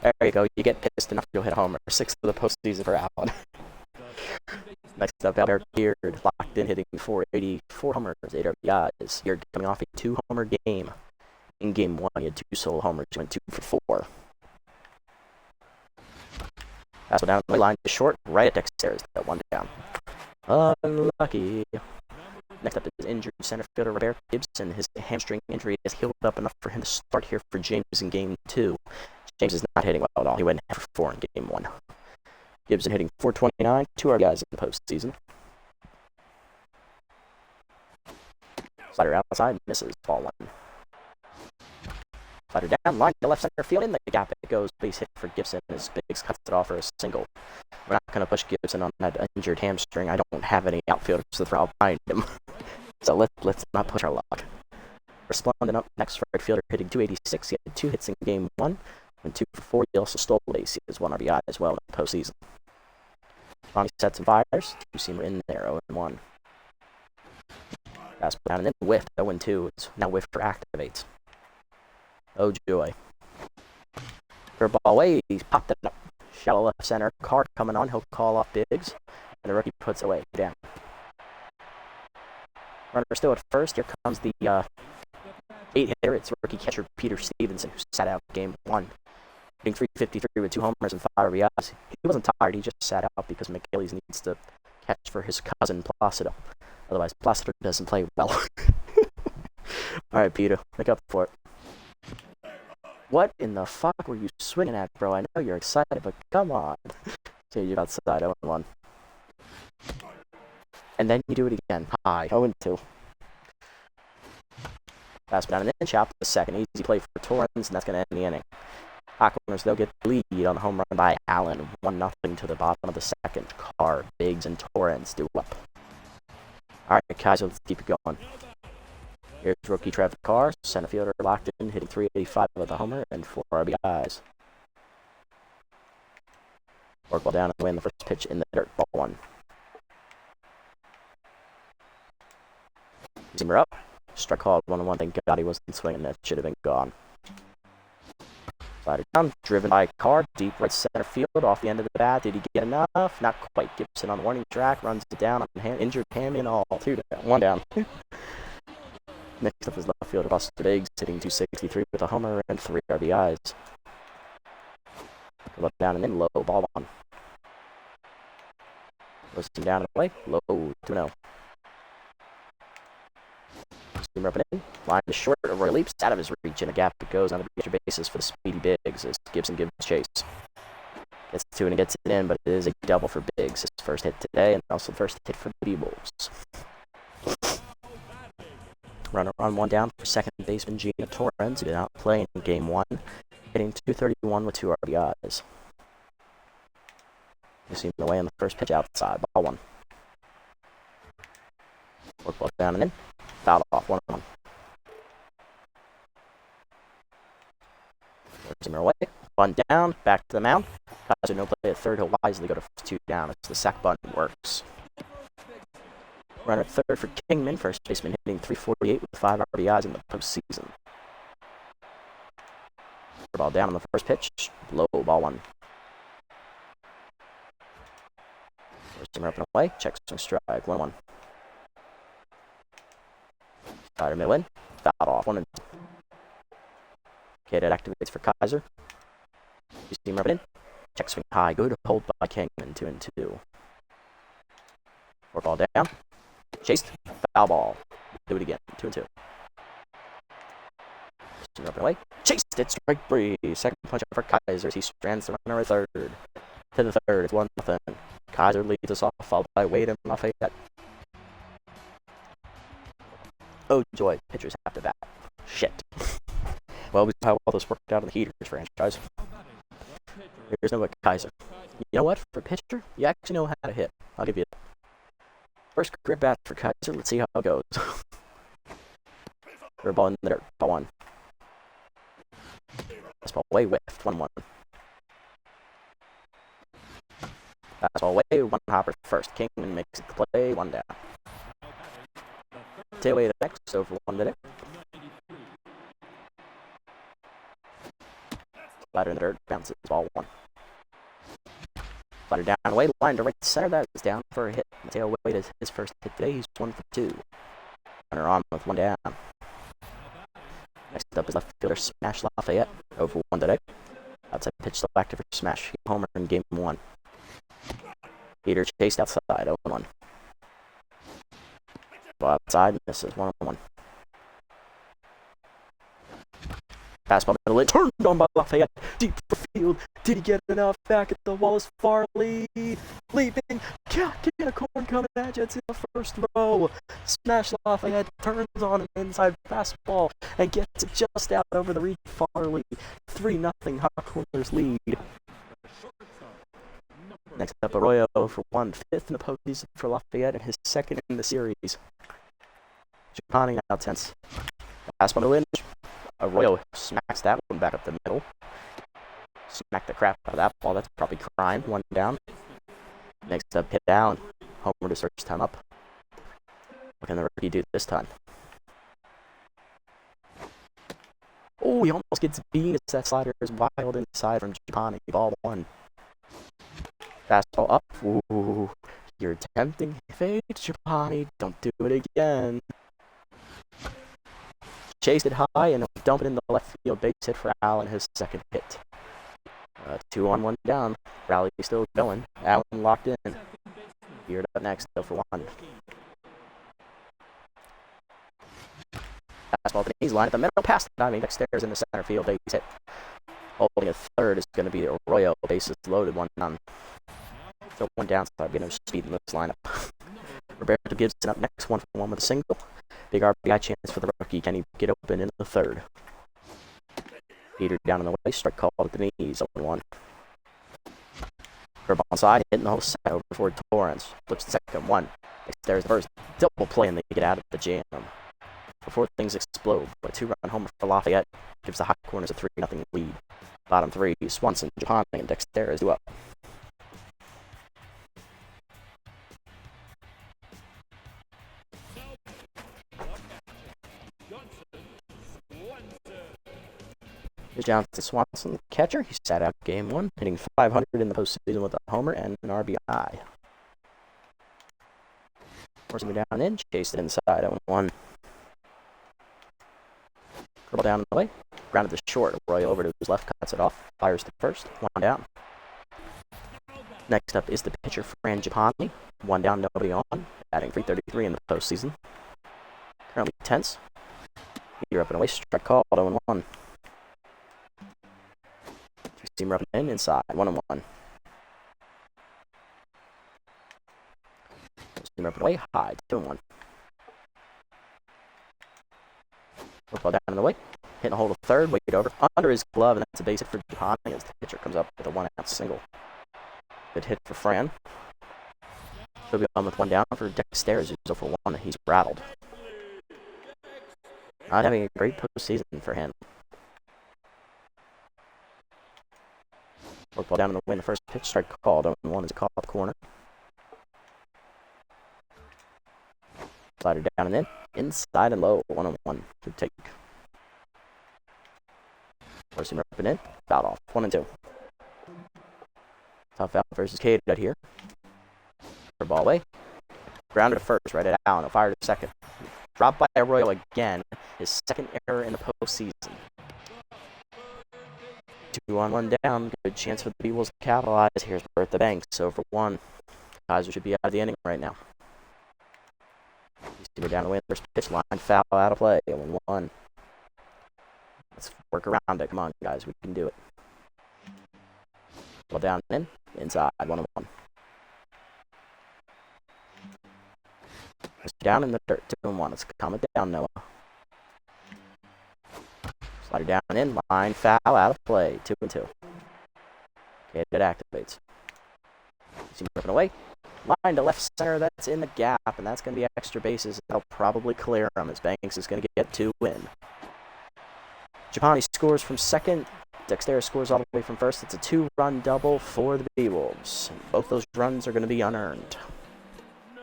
There you go. You get pissed enough, you'll hit a homer. 6th of the postseason for Allen. Next up, Albert Beard, locked in, hitting .484 homers, 8 RBIs. Beard coming off a 2-homer game. In game 1, he had 2 solo homers. He went 2 for 4. That's down the line to short, right at Dexter's. That 1 down. Unlucky. Next up is injured center fielder Robert Gibson. His hamstring injury has healed up enough for him to start here for James in game 2. James is not hitting well at all. He went for 4 in game 1. Gibson hitting .429, 2 RBIs in the postseason. Slider outside, misses, ball 1. Slider down, line to left center field, in the gap it goes, base hit for Gibson, as Biggs cuts it off for a single. We're not going to push Gibson on that injured hamstring. I don't have any outfielders to throw behind him. So let's not push our luck. Responding up next for right fielder, hitting .286. He had 2 hits in game 1, and 2 for 4. He also stole a base. He has 1 RBI as well in the postseason. Ronnie set some fires. 2-seamer in there, 0-1. Fastball down and then whiffed. 0-2. It's now whiff for activates. Oh joy. Curveball away. He's popped it up. Shallow left center. Card coming on. He'll call off Biggs. And the rookie puts it away. Down. Runner still at first. Here comes the 8-hitter. It's rookie catcher Peter Stevenson, who sat out game 1. Hitting .353 with 2 homers and 5 RBIs. He wasn't tired. He just sat out because McGillies needs to catch for his cousin Placido. Otherwise, Placido doesn't play well. All right, Peter. Make up for it. What in the fuck were you swinging at, bro? I know you're excited, but come on. So you're outside 0-1. And then you do it again. High, 0-2. Fastball down and then chop to the second. Easy play for Torrens, and that's going to end the inning. Hawkwinners, they'll get the lead on the home run by Allen. 1-0 to the bottom of the second. Carr, Biggs, and Torrens do up. All right, Kaiser, let's keep it going. Here's rookie Trevor Carr, center fielder locked in, hitting .385 with a homer and 4 RBIs. Work ball down and away in the first pitch in the dirt. Ball 1. Zimmer up. Strike called 1-1. Thank God he wasn't swinging. That should have been gone. Slider down. Driven by Carr. Deep right center field. Off the end of the bat. Did he get enough? Not quite. Gibson on the warning track. Runs it down. Injured Hammy and all. 2 down. 1 down. Next up is left fielder Buster Biggs, hitting .263 with a homer and 3 RBIs. Left down and in low. Ball 1. Listen down and away. Low. 2-0. Zoomer up and in. Line is short. Roy leaps out of his reach in a gap that goes on the extra bases for the speedy Biggs as Gibson gives chase. Gets to it and gets it in, but it is a double for Biggs. His first hit today and also the first hit for the Beewolves. Runner on 1 down for second baseman Gina Torrens, who did not play in game 1, hitting .231 with 2 RBIs. You see him away on the first pitch outside. Ball 1. Work ball down and in. Fouled off 1-1. Zimmer away. 1 down. Back to the mound. Kaiser no play at third. He'll wisely go to 2 down as the sack button works. Runner at third for Kingman. First baseman hitting .348 with 5 RBIs in the postseason. Ball down on the first pitch. Low. Ball 1. Zimmer up and away. Checks swing strike. 1-1. Slider middle in. Fouled off. 1-2. Okay, that activates for Kaiser. You see him up and in. Check swing high. Good hold by Kingman. 2-2. Work ball down. Chased. Foul ball. Do it again. 2-2. Up and away. Chased it. Strike 3. Second punch up for Kaiser. He strands the runner at third. To the third. It's 1-0. Kaiser leads us off, followed by Wade and Lafayette. Oh joy, pitchers have to bat. Shit. Well, we saw how well this worked out in the Heaters franchise. There's no Kaiser. You know what? For a pitcher, you actually know how to hit. I'll give you that. First career bat for Kaiser. Let's see how it goes. Third ball in the dirt. Ball 1. This ball way whiffed. 1-1. Fastball away, 1 hopper first. Kingman makes it play, 1 down. Take away the next, over 1 minute. Slider in the dirt, bounces ball 1. Slider down away, line to right center. That is down for a hit. Mateo Wade is his first hit today. He's 1 for 2. Runner on with 1 down. Next up is left fielder Smash Lafayette, over 1 today. Outside pitch still active for Smash. He homer in game 1. Peter chased outside, 0-1. Ball outside, misses 1-1. Fastball middle in, turned on by Lafayette, deep for field. Did he get enough? Back at the wall is Farley, leaping, kicking a corn coming at you. It's in the first row. Smash Lafayette turns on an inside fastball and gets it just out over the reach. Farley, 3-0 Hawkwinners lead. Next up, Arroyo for 1, 5th in the postseason for Lafayette and his 2nd in the series. Giovanni now tense. Fastball to Lynch. Arroyo smacks that one back up the middle. Smack the crap out of that ball. That's probably crime. 1 down. Next up, hit down. Homer to search time up. What can the rookie do this time? Oh, he almost gets beat. That slider is wild inside from Japani. Ball one. Fastball up. Ooh, you're tempting fate, Japani. Don't do it again. Chased it high and dump it in the left field. Base hit for Allen, his second hit. 2 on, 1 down. Rally still going. Allen locked in. Geared up next, 0 for 1. Fastball to the knees, line at the middle, past the diving upstairs in the center field. Base hit. Holding a third is going to be Arroyo. Bases loaded, 1 down. So 1 downside, get no speed in this lineup. Roberto Gibson up next, 1 for 1 with a single. Big RBI chance for the rookie. Can he get open in the third? Peter down in the way, strike called at the knees, 0-1. Curve on side, hitting the whole side over for Torrance. Flips the second, 1. There's the first. Double play and they get out of the jam. Before things explode, but a 2-run homer for Lafayette gives the hot corners a 3-0 lead. Bottom 3, Swanson, Japani, and Dexter is due up. Here's Johnson Swanson, catcher. He sat out game 1, hitting .500 in the postseason with a homer and an RBI. Forcing me down in, chased it inside, 0-1. Curl down the way, grounded to short. Roy over to his left, cuts it off, fires to first, 1 down. Next up is the pitcher, Fran Japani. 1 down, nobody on, batting .333 in the postseason. Currently tense. You're up and away, strike called, 0-1. Seam rubbing in, inside, 1-1. Seam rubbing away, high, 2-1. Ball down in the way, hitting a hold of third, wait over, under his glove, and that's a base hit for Japani as the pitcher comes up with a 1-out single. Good hit for Fran. He'll be on with 1 down for Dexter, who's 0 for 1. He's rattled. Not having a great postseason for him. Ball down in the way in the first pitch, strike called. 0-1 is a call up corner. Slider down and in. Inside and low. 1-1. Good take. Forcing up and in. Fouled off. 1-2. Tough out versus Cade out here. For ball away. Grounded to first. Right at Allen. Fire to second. Dropped by Arroyo again. His second error in the postseason. 2 on, 1 down. Good chance for the Beewolves to capitalize. Here's Bertha Banks, 0 for 1. Kaiser should be out of the inning right now. We're down the way in the first pitch. Line foul out of play. 0-1. Let's work around it. Come on, guys. We can do it. Ball down and in. Inside. 1-1. Down in the dirt. 2-1. Let's calm it down, Noah. Slider down and in, line foul, out of play, 2-2. Okay, it activates. See him ripping away. Line to left center, that's in the gap, and that's going to be extra bases. That'll probably clear him as Banks is going to get 2 in. Japani scores from second. Dexter scores all the way from first. It's a 2-run double for the Beewolves. Both those runs are going to be unearned.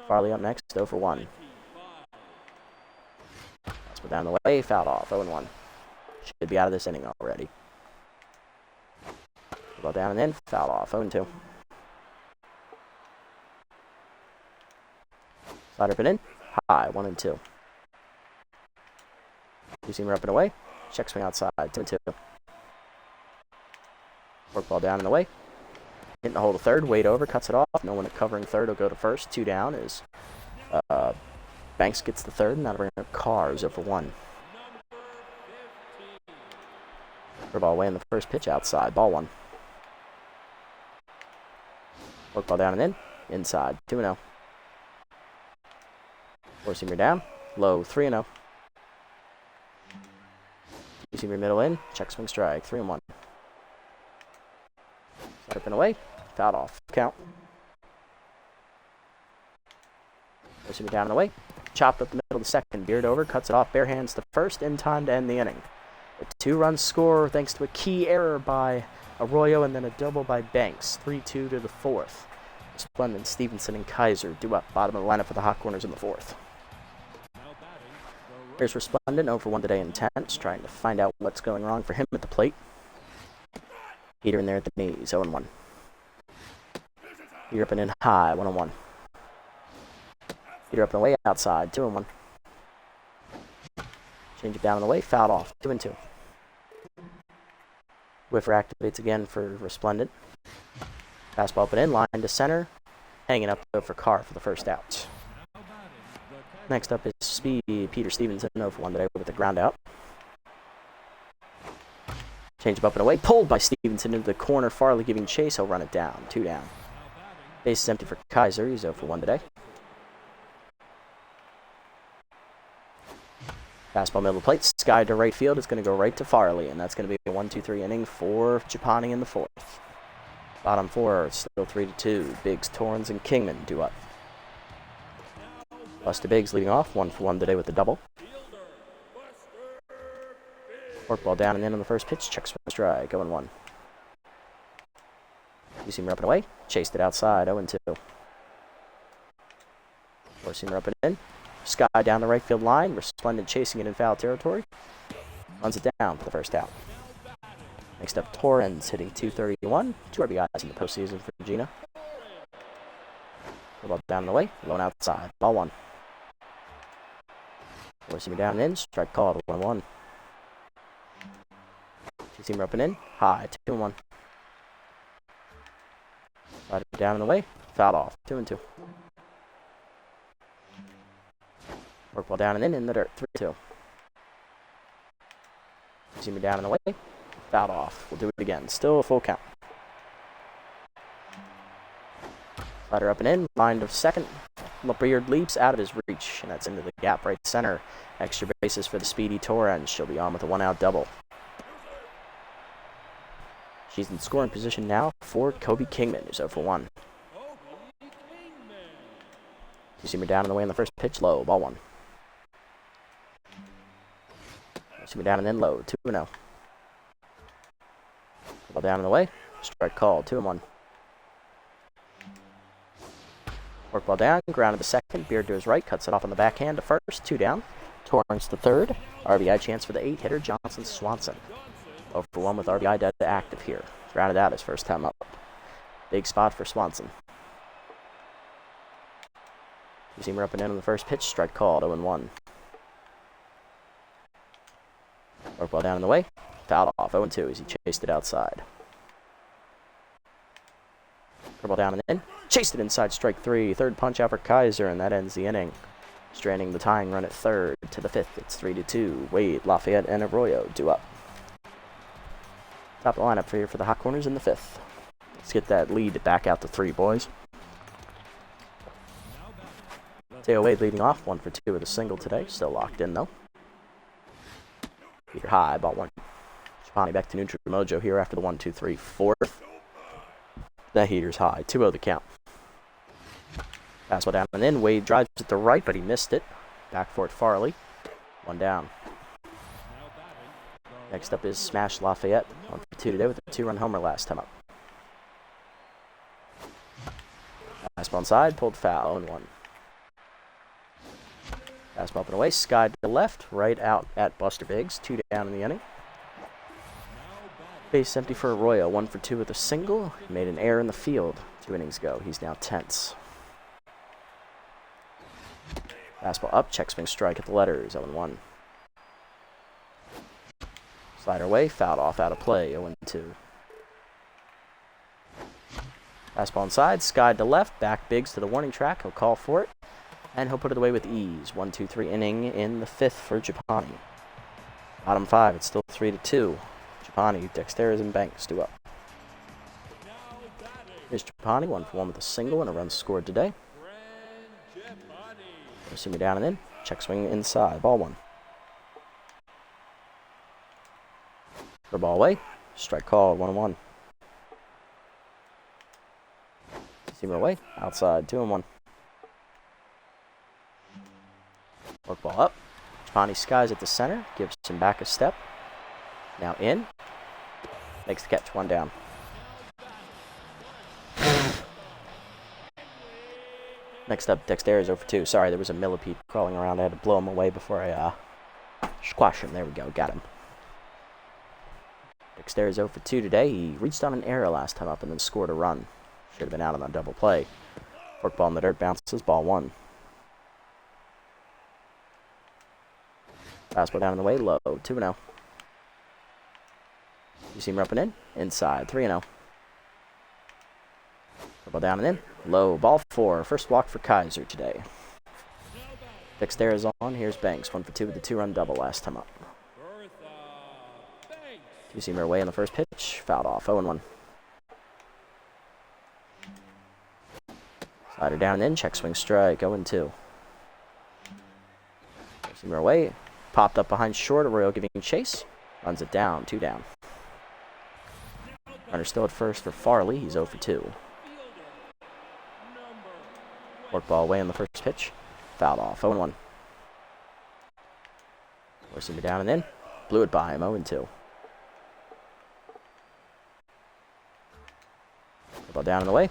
Farley up next, 0 for 1. Let's put down the way, fouled off, 0-1. Should be out of this inning already. Ball down and in, foul off, 0-2. Slider up and in, high, 1-2. You see him up and away, check swing outside, 2-2. Work ball down and away. Hitting the hold of third, wait over, cuts it off. No one covering third will go to first. 2 down is Banks gets the third, and that'll bring up Carr, 0 for 1. Ball away in the first pitch outside. Ball 1. Work ball down and in. Inside. 2-0. Four-seamer down. Low. 3-0. Two-seamer middle in. Check swing strike. 3-1. Up and away. Fouled off. Count. Four-seamer down and away. Chopped up the middle of the second. Beard over. Cuts it off. Bare hands to first in time to end the inning. A 2-run score thanks to a key error by Arroyo and then a double by Banks. 3-2 to the 4th. Splendid, Stevenson, and Kaiser due up. Bottom of the lineup for the hot corners in the 4th. Here's Resplendent over 1 today in tense, trying to find out what's going wrong for him at the plate. Heater in there at the knees, 0-1. Heater up and in high, 1-1. Heater up and away outside, 2-1. Change it down and away, fouled off, 2-2. Whiffer activates again for Resplendent. Fastball up and in, line to center. Hanging up though for Carr for the first out. Next up is speed Peter Stevenson, 0-1 today with the ground out. Change up and away, pulled by Stevenson into the corner. Farley giving chase, he'll run it down, 2 down. Base is empty for Kaiser, he's 0-1 today. Fastball middle of the plate, sky to right field. It's going to go right to Farley, and that's going to be a 1-2-3 inning for Japani in the 4th. Bottom 4, still 3-2. Biggs, Torrens, and Kingman due up. Buster Biggs leading off, 1-for-1 today with the double. Forkball down and in on the first pitch, checks for strike, 0-1. Two-seamer up and away, chased it outside, 0-2. Four-seamer up and in. Sky down the right field line. Resplendent chasing it in foul territory. Runs it down for the first out. Next up, Torrens hitting .231. 2 RBIs in the postseason for Regina. Ball down the way. Lone outside. Ball 1. Four-seamer down and in. Strike called. 1-1. Two-seamer up and in. High. 2-1. Slider down and away. Fouled off. 2-2. Work ball down and in the dirt, 3-2. See me down and away. Fouled off. We'll do it again. Still a full count. Slider up and in. Line to second. Beard leaps out of his reach, and that's into the gap right center. Extra bases for the speedy Torrens. She'll be on with a 1-out double. She's in scoring position now for Kobe Kingman, who's 0-1. You see me down and away on the first pitch. Low. Ball 1. See me down and in low, 2-0. Ball down and away. Strike called, 2-1. Work ball down, ground to the second. Beard to his right, cuts it off on the backhand to first, 2 down. Torrens to third. RBI chance for the 8-hitter, Johnson Swanson. 0-1 with RBI dead to active here. Grounded out his first time up. Big spot for Swanson. You see him up and in on the first pitch, strike called, 0-1. Work ball down in the way. Fouled off. 0-2 as he chased it outside. Curveball down and in. Chased it inside. Strike 3. Third punch out for Kaiser, and that ends the inning. Stranding the tying run at third to the 5th. It's 3-2. Wade, Lafayette, and Arroyo due up. Top of the lineup for the hot corners in the 5th. Let's get that lead back out to 3, boys. Teo Wade leading off. 1 for 2 with a single today. Still locked in, though. Heater high, ball 1. Chapani back to neutral mojo here after the 1-2-3 4th. That heater's high, 2-0 the count. Fastball down and in. Wade drives it to right, but he missed it. Back for it, Farley. 1 down. Next up is Smash Lafayette. 1 for 2 today with a 2-run homer last time up. Fastball inside, pulled foul, 0-1. Fastball up and away, sky to the left, right out at Buster Biggs. 2 down in the inning. Base empty for Arroyo. 1 for 2 with a single. He made an error in the field 2 innings ago. He's now tense. Fastball up, check swing strike at the letters. 0-1. Slider away, fouled off out of play. 0-2. Fastball inside, sky to left, back Biggs to the warning track. He'll call for it. And he'll put it away with ease. 1-2-3 inning in the 5th for Japani. Bottom 5, it's still 3-2. Japani, Dexteras, and Banks due up. Here's Japani, 1 for 1 with a single and a run scored today. See me down and in. Check swing inside. Ball 1. For ball away. Strike called. 1-1. See me away. Outside. 2-1. Work ball up. Japani skies at the center. Gives him back a step. Now in. Makes the catch. 1 down. Next up, Dexter is over 2. Sorry, there was a millipede crawling around. I had to blow him away before I Squash him. There we go. Got him. Dexter is 0 for 2 today. He reached on an error last time up and then scored a run. Should have been out on that double play. Forkball in the dirt, bounces, ball 1. Fastball down in the way, low, 2-0. You see him upping in, inside, 3-0. Ball down and in, low, ball 4. First walk for Kaiser today. Dexter is on, here's Banks, 1 for 2 with the 2-run double last time up. You see him away in the first pitch, fouled off, 0-1. Slider down and in, check swing strike, 0-2. See him away, popped up behind short, Arroyo giving chase, runs it down, 2 down. Runner still at first for Farley, he's 0 for 2. Forkball away in the first pitch, fouled off, 0-1. Forcing it down and in, blew it by him, 0-2. Ball down in the way.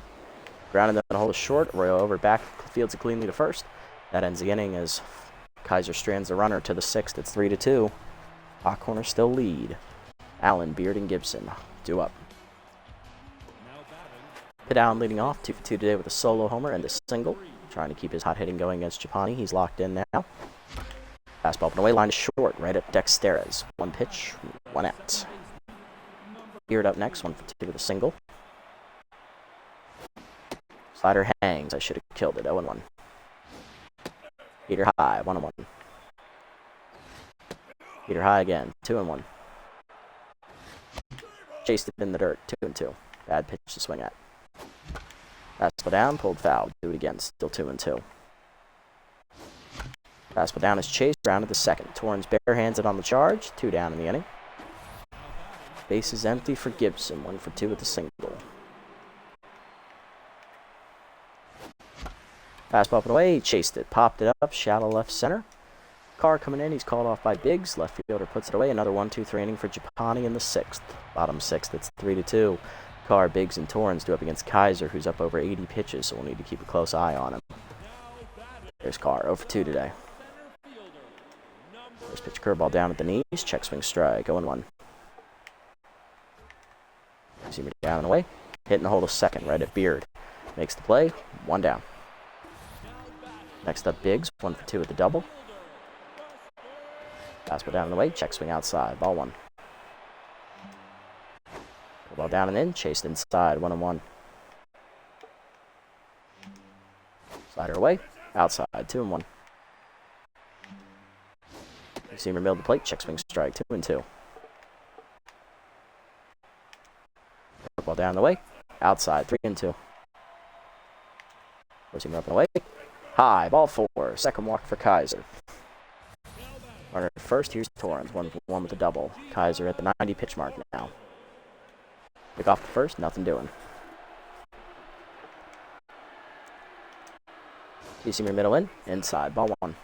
Grounded the hole is short. Arroyo over back. Fields it cleanly to first. That ends the inning as Kaiser strands the runner to the 6th. It's 3-2. Hot corner still lead. Allen, Beard, and Gibson due up. Pitt Allen leading off. 2 for 2 today with a solo homer and a single. Trying to keep his hot hitting going against Japani. He's locked in now. Fastball up and away. Line is short. Right at Dexteres. 1 pitch, 1 out. Beard up next. 1 for 2 with a single. Slider hangs. I should have killed it. 0-1. Heater high. 1-1. Heater high again. 2-1. Chased it in the dirt. 2-2. Bad pitch to swing at. Fastball down. Pulled foul. Do it again. Still 2-2. Fastball down is chased. Rounded the second. Torrens barehands it on the charge. 2 down in the inning. Base is empty for Gibson. 1 for 2 with a single. Fastball up and away, chased it, popped it up, shallow left center. Carr coming in, he's called off by Biggs. Left fielder puts it away. Another 1-2-3 inning for Japani in the 6th. Bottom 6th, it's 3-2. Carr, Biggs, and Torrens do up against Kaiser, who's up over 80 pitches, so we'll need to keep a close eye on him. There's Carr, 0 for 2 today. First pitch curveball down at the knees, check swing strike, 0-1. See me down and away, hitting the hole to second, right at Beard. Makes the play, 1 down. Next up, Biggs, 1 for 2 with the double. Fastball down and away, check swing outside, ball 1. Ball down and in, chased inside, 1-1. Slider away, outside, 2-1. Receiver middle of the plate, check swing strike, 2-2. Ball down the way, outside, 3-2. Receiver up and away. High, ball 4, second walk for Kaiser. Runner at first, here's Torrens, 1 for 1 with a double. Kaiser at the 90 pitch mark now. Pick off the first, nothing doing. Receiver middle in, inside, ball 1.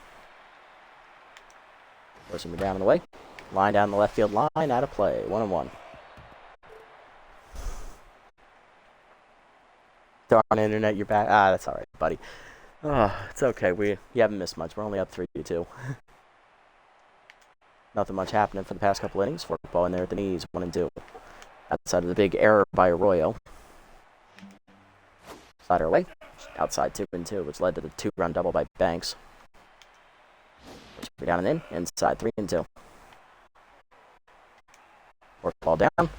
Receiver down in the way. Line down the left field line, out of play, 1-1. Darn internet, you're back. Ah, that's all right, buddy. Oh, it's okay. You haven't missed much. We're only up 3-2. Nothing much happening for the past couple innings. Forkball in there at the knees, 1-2. Outside of the big error by Arroyo. Slider away. Outside 2-2, which led to the 2-run double by Banks. Down and in. Inside 3-2. Forkball down.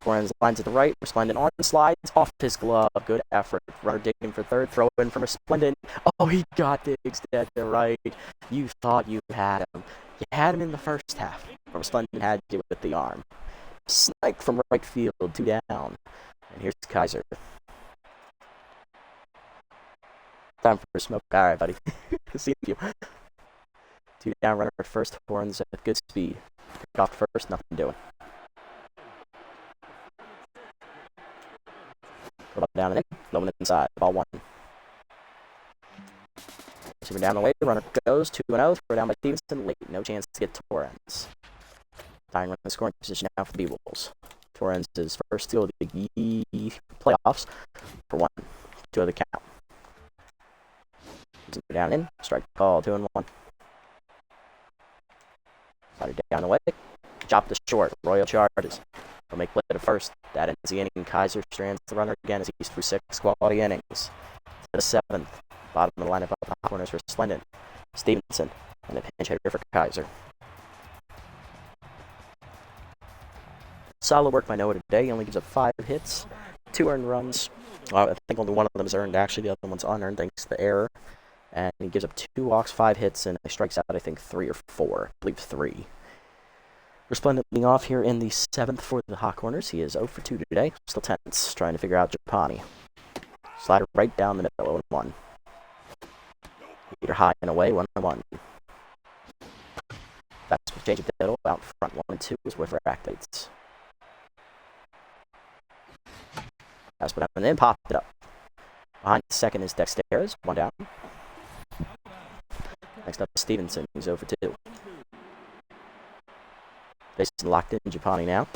Torrens lines to the right. Resplendent on slides off his glove. Good effort. Runner digging for third. Throw in from Resplendent. Oh, he got Diggs dead to right. You thought you had him. You had him in the first half. Resplendent had you with the arm. Sniped from right field. 2 down. And here's Kaiser. Time for a smoke. All right, buddy. See you. 2 down. Runner at first. Torrens at good speed. Pick off first. Nothing doing. Ball down and in, low and inside, ball 1. Receiver down the way, runner goes, 2-0, throw down by Stevenson, late, no chance to get Torrens. Tying run in scoring position now for the Beewolves. Torrens is first steal of the playoffs for 1, 2 of the count. Receiver down and in, strike call, 2-1. Slider down the way. Chop the short. Royal charges. He'll make play to first. That ends the inning. Kaiser strands the runner again as he's through 6 quality innings. To the 7th. Bottom of the lineup up the hot corners for Splendid. Stevenson. And a pinch hitter for Kaiser. Solid work by Noah today. He only gives up 5 hits, 2 earned runs. I think only one of them is earned, actually. The other one's unearned thanks to the error. And he gives up 2 walks, 5 hits, and he strikes out, I think, 3 or 4. I believe 3. Resplendent leading off here in the 7th for the hot corners. He is 0 for 2 today. Still tense, trying to figure out Japani. Slider right down the middle, 0-1. Peter high and away, 1-1. That's with change of middle, out front, 1-2 is with activates. That's what happened, and popped it up. Behind the second is Dexteras, 1 down. Next up is Stevenson, who's 0 for 2. Bases locked in, Japani now.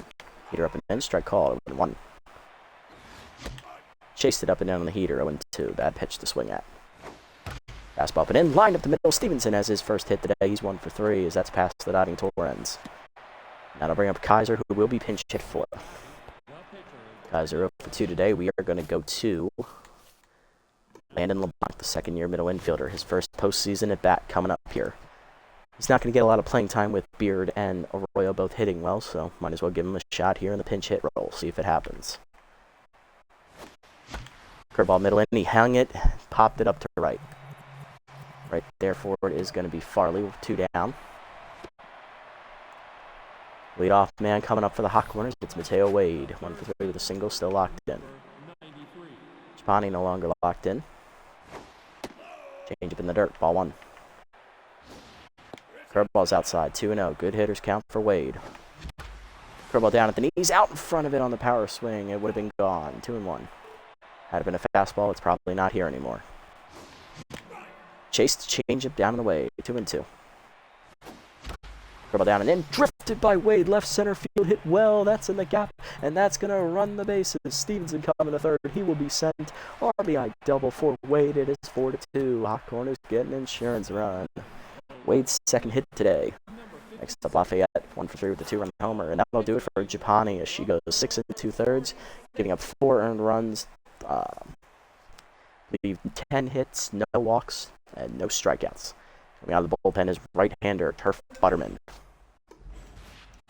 Heater up and in, strike call, 0-1. Chased it up and down on the heater, 0-2. Bad pitch to swing at. Fastball up and in, lined up the middle. Stevenson has his first hit today. He's 1 for 3 as that's past the dotting Torrens. Now to bring up Kaiser, who will be pinch hit for. Kaiser 0 for 2 today. We are going to go to Landon LeBlanc, the second-year middle infielder. His first postseason at bat coming up here. He's not going to get a lot of playing time with Beard and Arroyo both hitting well, so might as well give him a shot here in the pinch hit role. See if it happens. Curveball middle in. He hung it, popped it up to right. Right there forward is going to be Farley with 2 down. Leadoff man coming up for the hot corners. It's Mateo Wade. 1 for 3 with a single, still locked in. Japani no longer locked in. Change up in the dirt. Ball 1. Curveball's outside. 2-0. Good hitters count for Wade. Curveball down at the knees. Out in front of it on the power swing. It would have been gone. 2-1. Had it been a fastball, it's probably not here anymore. Chased change up down and away. 2-2. Curveball down and in. Drifted by Wade. Left center field hit well. That's in the gap. And that's going to run the bases. Stevenson coming to third. He will be sent. RBI double for Wade. It is 4-2. Hot corners getting insurance run. Wade's second hit today. Next up Lafayette. 1 for 3 with the 2-run homer. And that'll do it for Japani as she goes 6 2/3. Giving up 4 earned runs. Leave 10 hits, no walks, and no strikeouts. Coming out of the bullpen is right-hander Turf Butterman.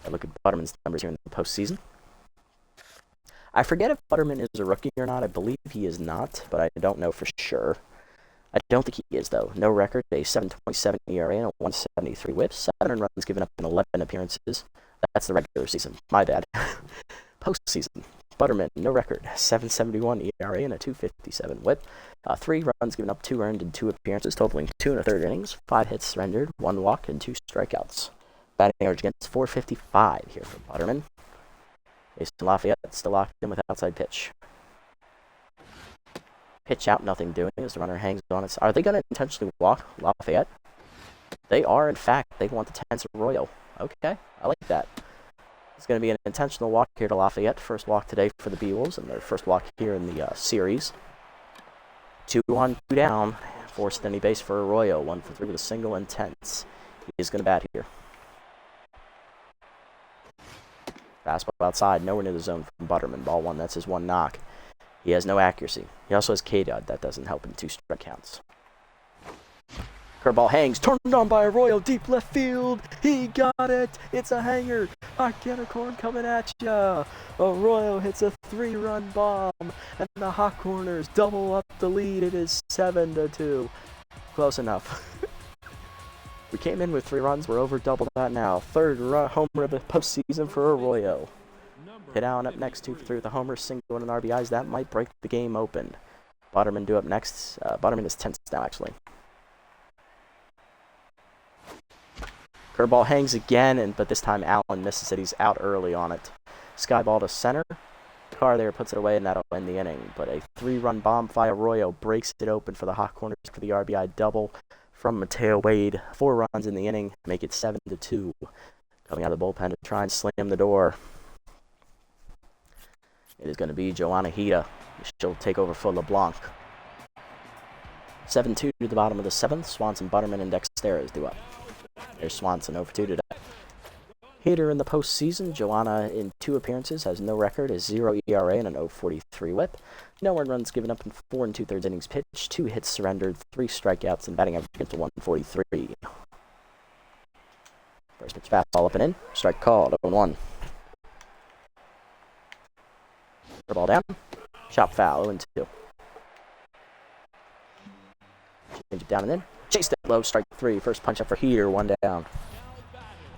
Look at Butterman's numbers here in the postseason. I forget if Butterman is a rookie or not. I believe he is not, but I don't know for sure. I don't think he is, though. No record, a 7.27 ERA and a 173 whip. 7 runs given up in 11 appearances. That's the regular season. My bad. Postseason. Butterman, no record, 7.71 ERA and a 2.57 whip. 3 runs given up, 2 earned in 2 appearances, totaling 2 1/3 innings. 5 hits surrendered, 1 walk, and 2 strikeouts. Batting average against 455 here for Butterman. Jason Lafayette still locked in with outside pitch. Pitch out, nothing doing as the runner hangs on it. Are they going to intentionally walk Lafayette? They are, in fact. They want the 10th Arroyo. Okay, I like that. It's going to be an intentional walk here to Lafayette. First walk today for the Beewolves, and their first walk here in the series. 2 on, 2 down. Forced any base for Arroyo. 1 for 3 with a single and tenths. He is going to bat here. Fastball outside, nowhere near the zone from Butterman. Ball 1, that's his 1 knock. He has no accuracy. He also has K-Dot. That doesn't help in 2 strike counts. Curveball hangs, turned on by Arroyo, deep left field. He got it. It's a hanger. Corn coming at ya. Arroyo hits a 3-run bomb, and the hot corners double up the lead. It is 7-2. Close enough. We came in with 3 runs. We're over double that now. 3rd homer of the postseason for Arroyo. Hit Allen up next, 2 for 3 with a homer, single and an RBIs. That might break the game open. Butterman due up next. Butterman is 10th now, actually. Curveball hangs again, but this time Allen misses it. He's out early on it. Sky ball to center. Carr there puts it away, and that'll end the inning. But a 3-run bomb by Arroyo breaks it open for the hot corners for the RBI double from Mateo Wade. 4 runs in the inning, make it 7-2. Coming out of the bullpen to try and slam the door. It is going to be Joanna Hida. She'll take over for LeBlanc. 7-2 to the bottom of the 7th. Swanson, Butterman, and Dexteras do up. There's Swanson 0 for 2 today. Hitter in the postseason, Joanna in 2 appearances has no record, a 0 ERA and an 0.43 whip. No earned runs given up in 4 2/3 innings pitched, 2 hits surrendered, 3 strikeouts, and batting average against 143. First pitch fastball up and in, strike called, 0-1. Ball down, chop foul, 0-2. Change it down and in, chased it low, strike 3, first punch up for Heater, 1 down.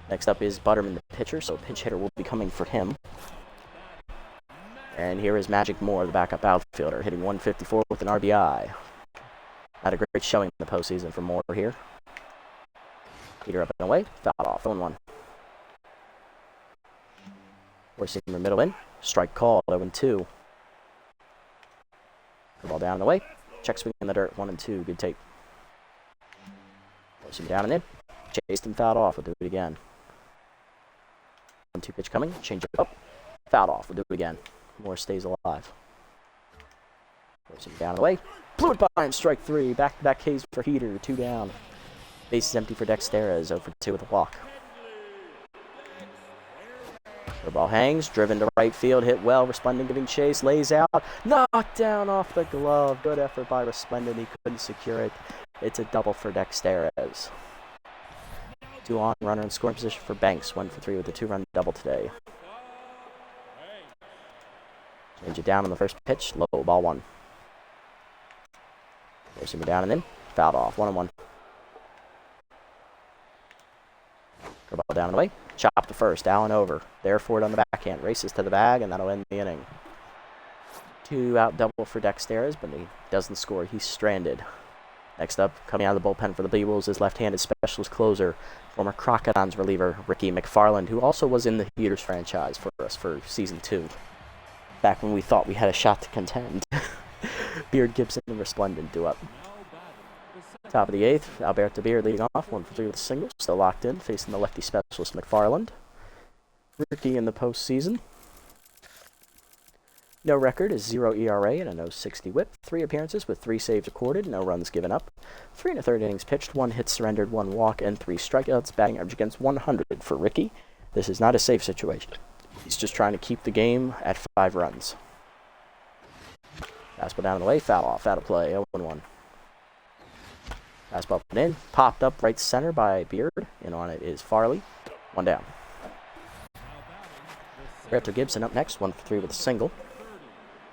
Next up is Butterman, the pitcher, so a pinch hitter will be coming for him. And here is Magic Moore, the backup outfielder, hitting 154 with an RBI. Had a great showing in the postseason for Moore here. Heater up and away, foul off, 0-1. Four-seamer middle in, strike called, 0-2. Ball down and away, check swing in the dirt, 1-2, good take. Four-seamer down and in, chased and fouled off, we'll do it again. 1-2 pitch coming, change it up, fouled off, we'll do it again. Moore stays alive. Force him down and away, blew it by him, strike 3, back-to-back Ks for Heater, 2 down. Base is empty for Dexterez, 0-2 with a walk. The ball hangs, driven to right field, hit well, Resplendent giving chase, lays out, knocked down off the glove. Good effort by Resplendent, he couldn't secure it. It's a double for Dexterez. 2 on, runner in scoring position for Banks, 1 for 3 with a 2-run double today. Change it down on the first pitch, low, ball 1. Forcing it down and in, fouled off, 1-1. Ball down and away, chop to first, Allen over. There for it on the backhand, races to the bag, and that'll end the inning. 2 out double for Dexterez, but he doesn't score, he's stranded. Next up, coming out of the bullpen for the Beewolves is left-handed specialist closer, former Crocodons reliever Ricky McFarland, who also was in the Heaters franchise for us for Season 2. Back when we thought we had a shot to contend. Beard, Gibson, and Resplendent due up. Top of the 8th, Alberto Beard leading off, 1 for 3 with a single, still locked in, facing the lefty specialist McFarland. Ricky in the postseason. No record is 0 ERA and a 0.60 whip. 3 appearances with 3 saves recorded, no runs given up. 3 1/3 innings pitched, 1 hit surrendered, 1 walk, and 3 strikeouts, batting average against 100 for Ricky. This is not a safe situation. He's just trying to keep the game at 5 runs. Fastball down the way, foul off, out of play, 0-1. Fastball put in, popped up right center by Beard, and on it is Farley, 1 down. Alberto Gibson up next, 1 for 3 with a single.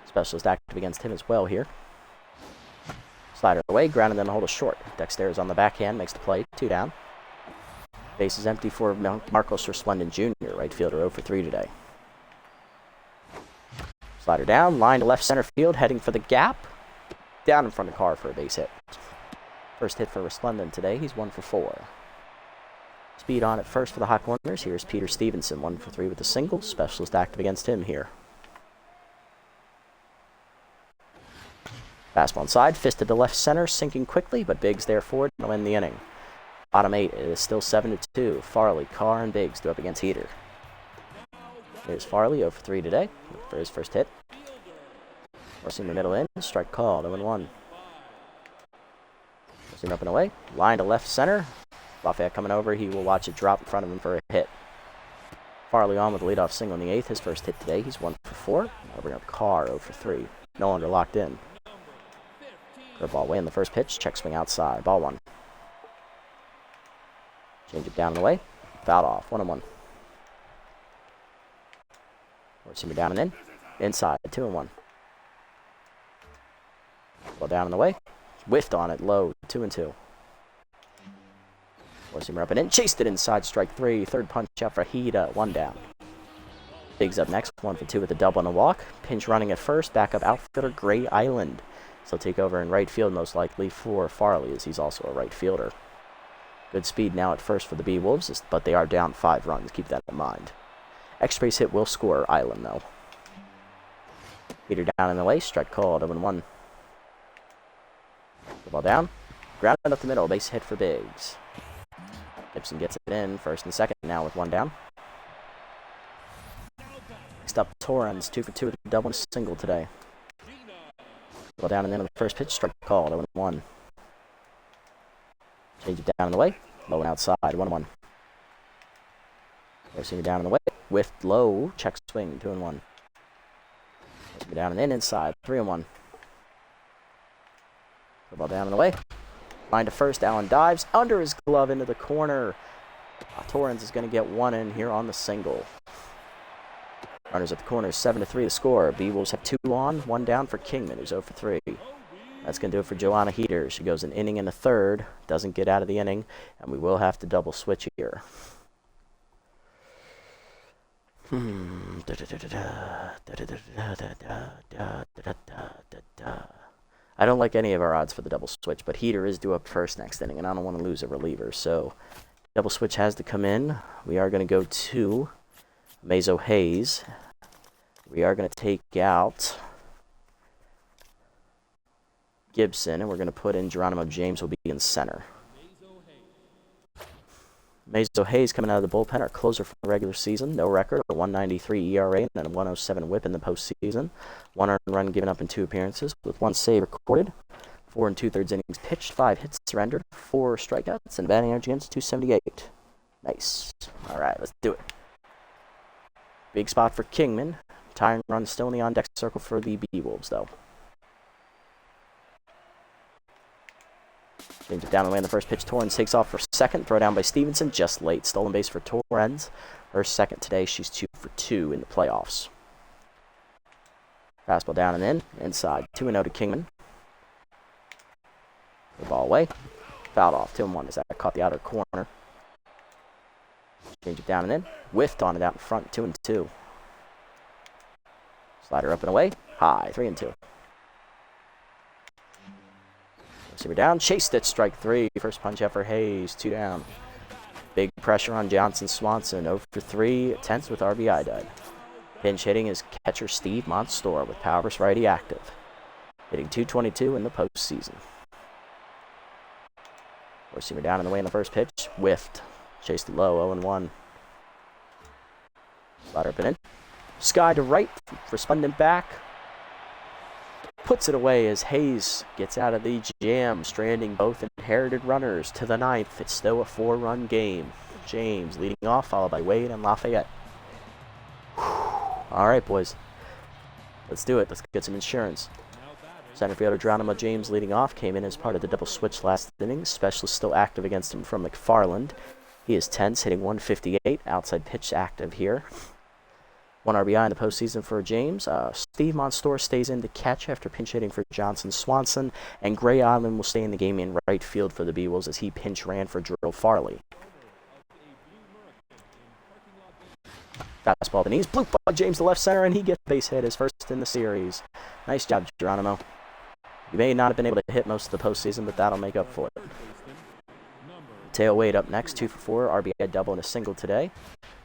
Specialist active against him as well here. Slider away, ground and then hold a short. Dexterez on the backhand, makes the play, 2 down. Base is empty for Marcos Resplendent Jr., right fielder, 0 for 3 today. Slider down, line to left center field, heading for the gap. Down in front of Carr for a base hit. First hit for Resplendent today, he's 1 for 4. Speed on at first for the Hot Corners. Here's Peter Stevenson, 1 for 3 with a single. Specialist active against him here. Fastball inside, fisted to left center, sinking quickly, but Biggs there for it, and will end the inning. Bottom 8 is still 7-2. Farley, Carr, and Biggs do up against Heater. Here's Farley, 0 for 3 today, for his first hit. Forcing the middle in, strike called, 0-1. Forcing up and away, line to left center. Lafayette coming over, he will watch it drop in front of him for a hit. Farley on with a leadoff single in the 8th, his first hit today, he's 1 for 4. Now bring up Carr, 0 for 3, no longer locked in. Ball away in the first pitch, check swing outside, ball 1. Change it down and away, fouled off, 1-1. Forcing it down and in, inside, 2-1. Ball down and away, whiffed on it, low, 2-2. Forcing her up and in, chased it inside, strike 3, third punch out for Hida, 1 down. Biggs up next, 1 for 2 with a double and a walk. Pinch running at first, backup outfielder Gray Island. So take over in right field, most likely for Farley, as he's also a right fielder. Good speed now at first for the Beewolves, but they are down 5 runs. Keep that in mind. Extra base hit will score Island, though. Peter down in the way, strike called, 0-1. The ball down, grounded up the middle, base hit for Biggs. Gibson gets it in, first and second now with 1 down. Next up, Torrens, 2 for 2 with a double and a single today. Ball down and then on the first pitch, strike called, 0-1. Change it down in the way, low and outside, 1-1. Forcing it down and away with low check swing, 2-1. Forcing it down and in inside, 3-1. The ball down and away. Line to first. Allen dives under his glove into the corner. Torrens is going to get one in here on the single. Runners at the corner, 7-3 the score. Beewolves have 2 on, 1 down for Kingman, who's 0 for 3. That's going to do it for Doubleheader. She goes an inning in the third, doesn't get out of the inning, and we will have to double switch here. I don't like any of our odds for the double switch, but Heater is due up first next inning, and I don't want to lose a reliever, so double switch has to come in. We are going to go to Mazo Hayes. We are going to take out Gibson, and we're going to put in Geronimo James will be in center. Mazo Hayes coming out of the bullpen, our closer for the regular season. No record, a 193 ERA and a 107 whip in the postseason. 1 earned run given up in 2 appearances with 1 save recorded. 4 2/3 innings pitched, 5 hits surrendered, 4 strikeouts, and batting average against 278. Nice. All right, let's do it. Big spot for Kingman. Tying run still in the on-deck circle for the Beewolves, though. Brings it down the way in the first pitch. Torrens takes off for second. Throw down by Stevenson. Just late. Stolen base for Torrens. Her second today. She's 2 for 2 in the playoffs. Fastball down and in. Inside. 2-0 to Kingman. The ball away. Fouled off. 2-1 as that caught the outer corner. Change it down and in. Whiffed on it out in front. 2-2. Slider up and away. High. 3-2. Receiver down. Chased it. Strike 3. First punch out for Hayes. 2 down. Big pressure on Johnson Swanson. 0 for 3. Tenths with RBI dud. Pinch hitting is catcher Steve Monstour with power versus righty active. Hitting .222 in the postseason. Receiver down in the way in the first pitch. Whiffed. Chased it low. 0-1. Slider up and in. Sky to right. Resplendent back. Puts it away as Hayes gets out of the jam, stranding both inherited runners to the 9th. It's still a 4-run game. James leading off, followed by Wade and Lafayette. All right, boys. Let's do it. Let's get some insurance. Center fielder Geronimo James leading off. Came in as part of the double switch last inning. Specialist still active against him from McFarland. He is tense, hitting .158. Outside pitch active here. 1 RBI in the postseason for James. Steve Monstour stays in to catch after pinch hitting for Johnson Swanson. And Gray Island will stay in the game in right field for the Beewolves as he pinch ran for Drill Farley. Fastball to knees. Bloop by James to left center, and he gets base hit, his first in the series. Nice job, Geronimo. You may not have been able to hit most of the postseason, but that'll make up for it. Tail Wade up next, 2 for 4, RBI double and a single today.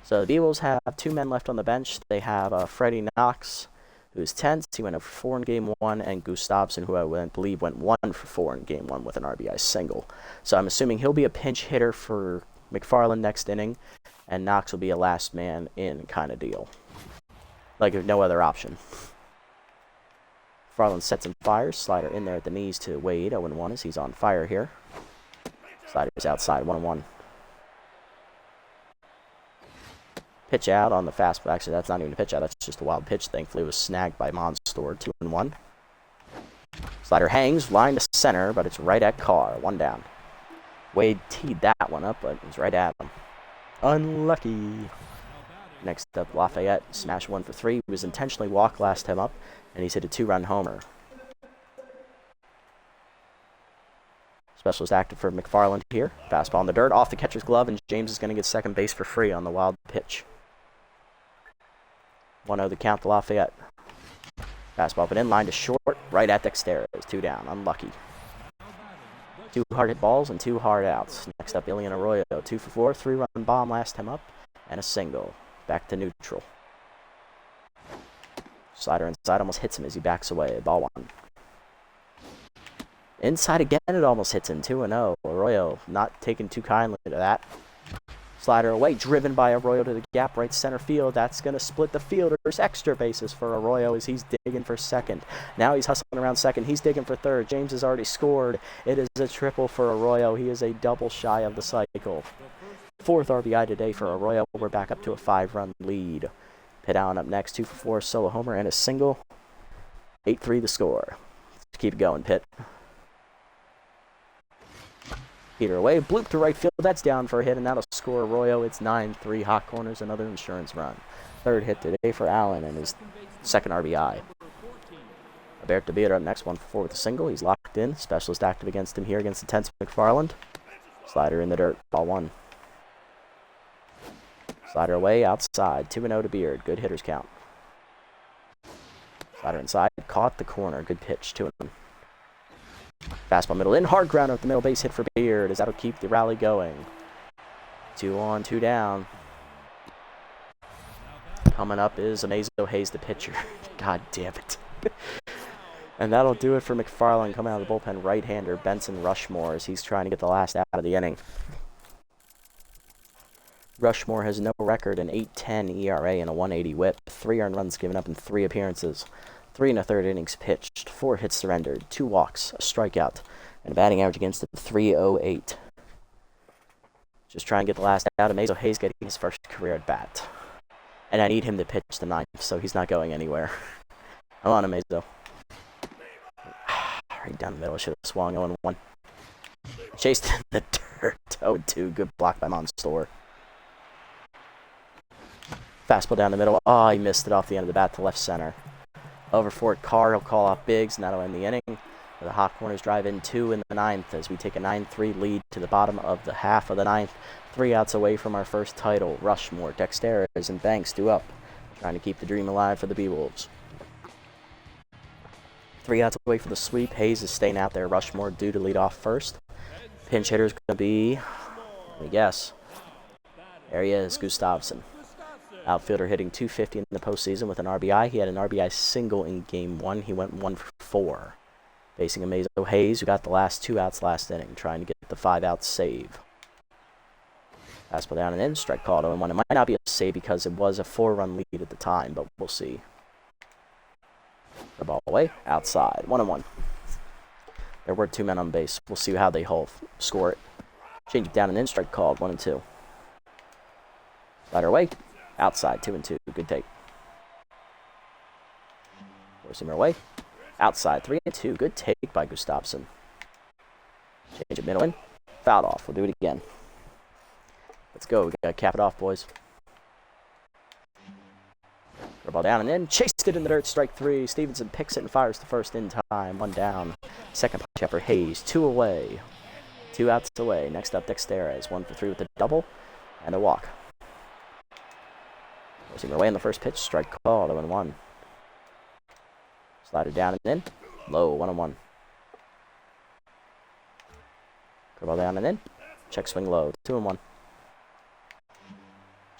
So the Beewolves have 2 men left on the bench. They have Freddie Knox, who's 10th. He went 0 for 4 in Game 1, and Gustavson, who I believe went 1 for 4 in Game 1 with an RBI single. So I'm assuming he'll be a pinch hitter for McFarland next inning, and Knox will be a last man in kind of deal. Like, there's no other option. McFarland sets and fires. Slider in there at the knees to Wade. 0-1 as he's on fire here. Slider's outside, 1-1. Pitch out on the fastball. Actually, that's not even a pitch out. That's just a wild pitch. Thankfully, it was snagged by Monstour. 2-1. Slider hangs, line to center, but it's right at Carr. 1 down. Wade teed that one up, but it was right at him. Unlucky. Next up, Lafayette. Smash 1 for 3. He was intentionally walked last time up, and he's hit a 2-run homer. Specialist active for McFarland here. Fastball in the dirt, off the catcher's glove, and James is going to get second base for free on the wild pitch. 1-0 the count to Lafayette. Fastball but in, line to short, right at Dexteros. 2 down, unlucky. 2 hard hit balls and 2 hard outs. Next up, Ilian Arroyo. 2 for 4, 3-run bomb last time up, and a single. Back to neutral. Slider inside, almost hits him as he backs away. Ball 1. Inside again, it almost hits him. 2-0. Arroyo not taking too kindly to that. Slider away, driven by Arroyo to the gap right center field. That's going to split the fielders. Extra bases for Arroyo as he's digging for second. Now he's hustling around second. He's digging for third. James has already scored. It is a triple for Arroyo. He is a double shy of the cycle. 4th RBI today for Arroyo. We're back up to a 5-run lead. Pitt Allen up next, 2 for 4, solo homer and a single. 8-3 the score. Let's keep it going, Pitt. Peter away, bloop to right field. That's down for a hit, and that'll score Arroyo. It's 9-3. Hot corners, another insurance run. 3rd hit today for Allen and his 2nd RBI. Alberto Beer up next, 1 for 4 with a single. He's locked in. Specialist active against him here against the tense McFarland. Slider in the dirt, ball 1. Slider away, outside, 2-0 to Beard. Good hitter's count. Slider inside, caught the corner. Good pitch to him. Fastball middle in, hard ground up the middle, base hit for Beard, as that'll keep the rally going. 2 on, 2 down. Coming up is Amazo Hayes, the pitcher. God damn it. And that'll do it for McFarland coming out of the bullpen. Right-hander Benson Rushmore as he's trying to get the last out of the inning. Rushmore has no record, an 8.10 ERA and a 180 whip. 3 earned runs given up in 3 appearances. 3 1/3 innings pitched. 4 hits surrendered. 2 walks, a strikeout, and a batting average against him 3.08. Just trying to get the last out. Amazo Hayes getting his first career at bat. And I need him to pitch the 9th, so he's not going anywhere. Come on, Amazo. Right down the middle. Should have swung 0-1. Chased in the dirt. 0-2. Good block by Monstour. Fastball down the middle. Oh, he missed it off the end of the bat to left center. Over for it. Carr will call off Biggs, and that'll end the inning. The Hot Corners drive in 2 in the 9th as we take a 9-3 lead to the bottom of the half of the 9th. 3 outs away from our first title. Rushmore, Dexteras, and Banks due up, trying to keep the dream alive for the Beewolves. 3 outs away for the sweep. Hayes is staying out there. Rushmore due to lead off first. Pinch hitter is going to be, let me guess. There he is, Gustafsson. Outfielder hitting .250 in the postseason with an RBI. He had an RBI single in Game 1. He went 1 for 4. Facing Amazo Hayes, who got the last 2 outs last inning, trying to get the 5-out save. Fastball down and in, strike called 0-1. It might not be a save because it was a 4-run lead at the time, but we'll see. The ball away, outside, 1-1. There were 2 men on base. We'll see how they score it. Change it down and in, strike called 1-2. Slider away, outside, 2-2. Good take. Forcing her away. Outside, 3-2. Good take by Gustafsson. Change it middle in. Fouled off. We'll do it again. Let's go. We got to cap it off, boys. Throw ball down and in. Chased it in the dirt. Strike 3. Stevenson picks it and fires the first in time. 1 down. Second punch up for Hayes. 2 away. 2 outs away. Next up, Dexteras. 1 for 3 with a double and a walk. Forcing her away in the first pitch. Strike called 0-1. Slider down and in. Low, 1-1. Curveball down and in. Check swing low, 2-1.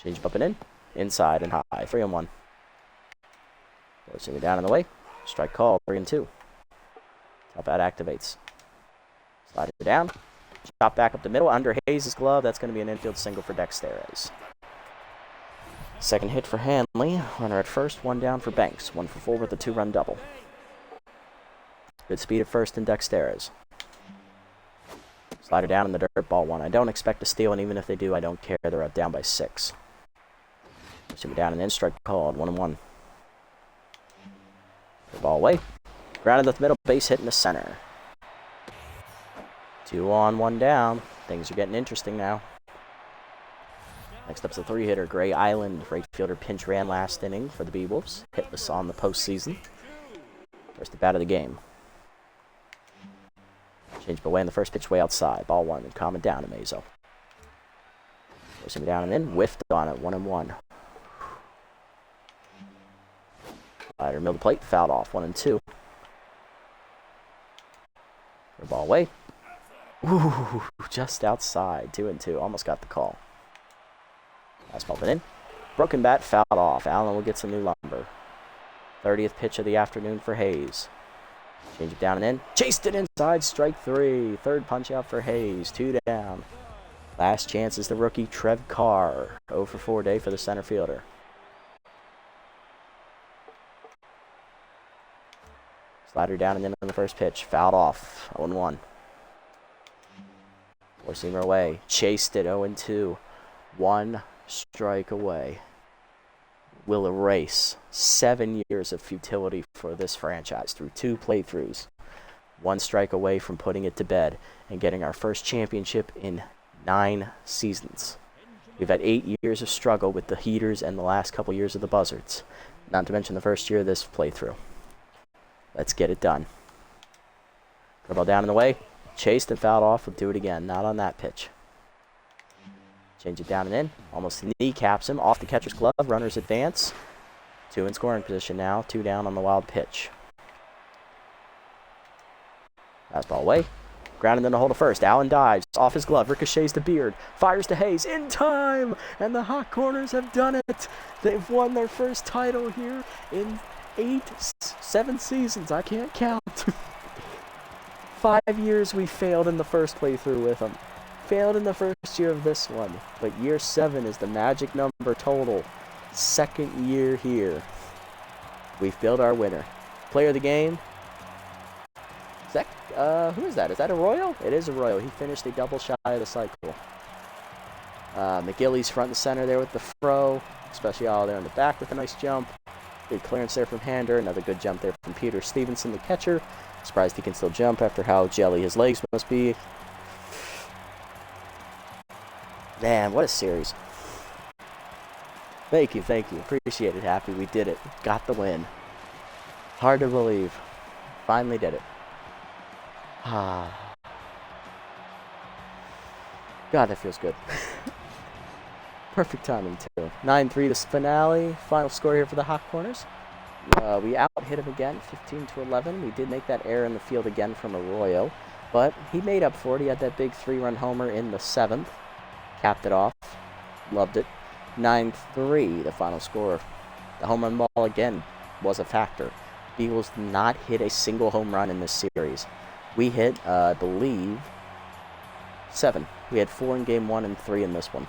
Change up and in. Inside and high, 3-1. Forcing it down in the way. Strike call, 3-2. Top out activates. Slider down. Chop back up the middle. Under Hayes' glove. That's going to be an infield single for Dexteras. Second hit for Hanley. Runner at first. 1 down for Banks. 1 for 4 with a 2-run double. Good speed at first in Dexteras. Slider down in the dirt, ball 1. I don't expect a steal, and even if they do, I don't care. They're up down by 6. Pushing it down and in, strike called, 1-1. The ball away. Grounded up the middle, base hit in the center. 2 on, 1 down. Things are getting interesting now. Next up's the 3-hitter, Gray Island. Right fielder pinch ran last inning for the Beewolves. Hitless on the postseason. First at bat of the game. Change away in the first pitch way outside. Ball 1 and calm it down to Amazo. Forcing it down and in. Whiffed on it. 1-1. Slider middle the plate. Fouled off. 1-2. Ball away. Ooh, just outside. 2-2. Almost got the call. Fastball in. Broken bat. Fouled off. Allen will get some new lumber. 30th pitch of the afternoon for Hayes. Change it down and in. Chased it inside. Strike 3. Third punch out for Hayes. 2 down. Last chance is the rookie Trev Carr. 0 for 4 day for the center fielder. Slider down and in on the first pitch. Fouled off. 0-1. Four-seamer away. Chased it. 0-2. One strike away will erase 7 years of futility for this franchise through 2 playthroughs. One strike away from putting it to bed and getting our first championship in 9 seasons. We've had 8 years of struggle with the Heaters and the last couple years of the Buzzards, not to mention the first year of this playthrough. Let's get it done. Ball down in the way, chased and fouled off. We'll do it again, not on that pitch. Change it down and in, almost kneecaps him, off the catcher's glove, runners advance. 2 in scoring position now, 2 down on the wild pitch. Fastball away, grounded in the hole to first. Allen dives, off his glove, ricochets to Beard, fires to Hayes, in time! And the Hot Corners have done it! They've won their first title here in 7 seasons, I can't count. 5 years we failed in the first playthrough with them. Failed in the first year of this one, but year 7 is the magic number total. 2nd year here. We've built our winner. Player of the game. Who is that? Is that Arroyo? It is Arroyo. He finished a double shy of the cycle. McGilly's front and center there with the throw. Special there in the back with a nice jump. Good clearance there from Hander. Another good jump there from Peter Stevenson, the catcher. Surprised he can still jump after how jelly his legs must be. Man, what a series. Thank you. Appreciate it, Happy. We did it. Got the win. Hard to believe. Finally did it. God, that feels good. Perfect timing, too. 9-3 this finale. Final score here for the Hot Corners. We out-hit him again, 15-11. We did make that error in the field again from Arroyo, but he made up for it. He had that big 3-run homer in the 7th. Capped it off. Loved it. 9-3, the final score. The home run ball, again, was a factor. Beewolves did not hit a single home run in this series. We hit, I believe, 7. We had 4 in game 1 and 3 in this one.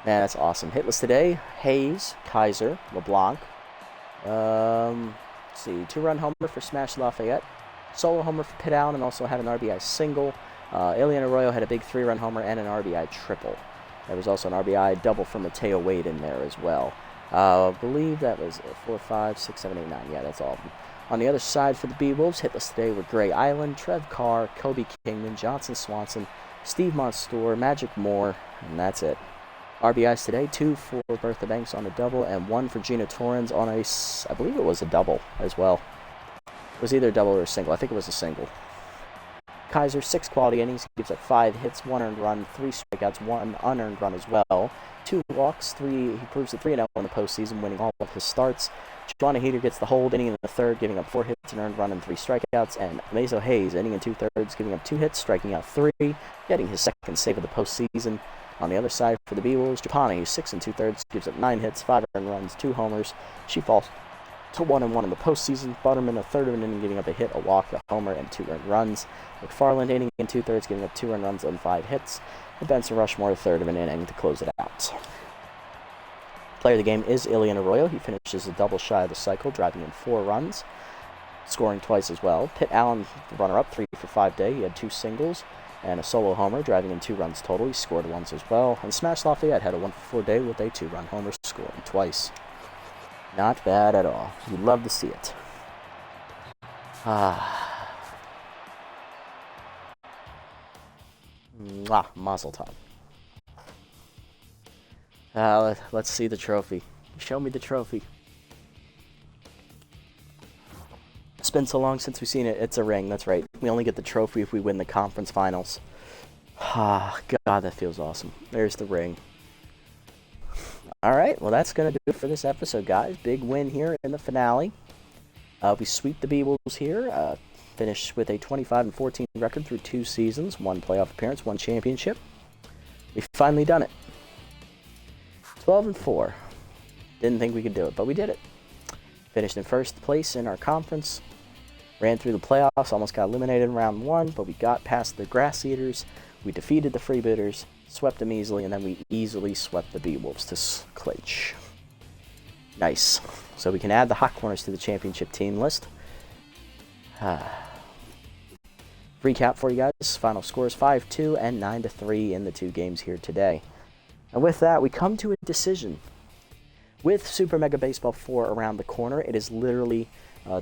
Man, that's awesome. Hitless today, Hayes, Kaiser, LeBlanc. Let's see, 2-run homer for Smash Lafayette. Solo homer for Pitt Allen and also had an RBI single. Alien Arroyo had a big 3-run homer and an RBI triple. There was also an RBI double for Mateo Wade in there as well. I believe that was 4, 5, 6, 7, 8, 9. Yeah, that's all of them. On the other side for the Beewolves, hitless today were Gray Island, Trev Carr, Kobe Kingman, Johnson Swanson, Steve Monstour, Magic Moore, and that's it. RBIs today, 2 for Bertha Banks on a double, and 1 for Gina Torrens on a, I believe it was a double as well. It was either a double or a single. I think it was a single. Kaiser, 6 quality innings. He gives up 5 hits, 1 earned run, 3 strikeouts, 1 unearned run as well. 2 walks, 3. He proves a 3-0 in the postseason, winning all of his starts. Doubleheader gets the hold, inning in the 3rd, giving up 4 hits, an earned run, and 3 strikeouts. And Mazo Hayes, inning in 2/3, giving up 2 hits, striking out 3, getting his 2nd save of the postseason. On the other side for the Beewolves, Japani, 6 2/3, gives up 9 hits, 5 earned runs, 2 homers. She falls to 1-1 in the postseason. Butterman, a 1/3 of an inning, giving up a hit, a walk, a homer, and 2 earned runs. McFarland, inning in 2/3, giving up 2 earned runs and 5 hits. And Benson Rushmore, a 1/3 of an inning to close it out. Player of the game is Ilian Arroyo. He finishes a double shy of the cycle, driving in 4 runs, scoring twice as well. Pitt Allen, the runner-up, 3 for 5 day. He had 2 singles and a solo homer, driving in 2 runs total. He scored once as well. And Smash Lafayette had a 1 for 4 day with a 2-run homer, scoring twice. Not bad at all. You'd love to see it. Mazel tov. Let's see the trophy. Show me the trophy. It's been so long since we've seen it. It's a ring, that's right. We only get the trophy if we win the conference finals. God, that feels awesome. There's the ring. Alright, well that's going to do it for this episode, guys. Big win here in the finale. We sweep the Beewolves here. Finished with a 25-14 record through 2 seasons. 1 playoff appearance, 1 championship. We've finally done it. 12-4. Didn't think we could do it, but we did it. Finished in 1st place in our conference. Ran through the playoffs, almost got eliminated in round 1, but we got past the Grass Eaters. We defeated the Freebooters, swept them easily, and then we easily swept the Beewolves to clinch. Nice. So we can add the Hot Corners to the championship team list. recap for you guys. Final scores 5-2 and 9-3 in the 2 games here today. And with that, we come to a decision. With Super Mega Baseball 4 around the corner, it is literally,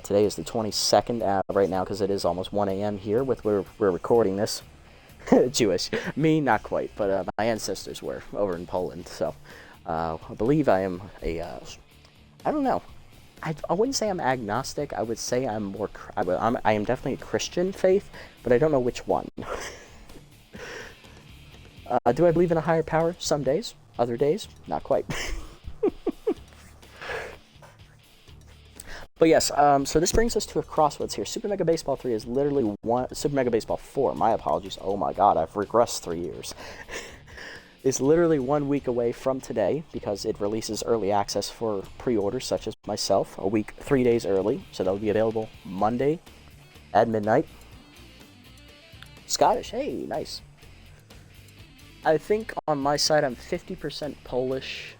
today is the 22nd right now because it is almost 1 a.m. here with where we're recording this. Jewish. Me, not quite, but my ancestors were over in Poland. So I believe I am I don't know. I wouldn't say I'm agnostic. I would say I'm more, I am definitely a Christian faith, but I don't know which one. Do I believe in a higher power? Some days. Other days, not quite. But yes, so this brings us to a crossroads here. Super Mega Baseball 3 is literally Super Mega Baseball 4, my apologies. Oh my god, I've regressed 3 years. It's literally 1 week away from today because it releases early access for pre-orders such as myself, 3 days early. So that'll be available Monday at midnight. Scottish, hey, nice. I think on my side I'm 50% Polish.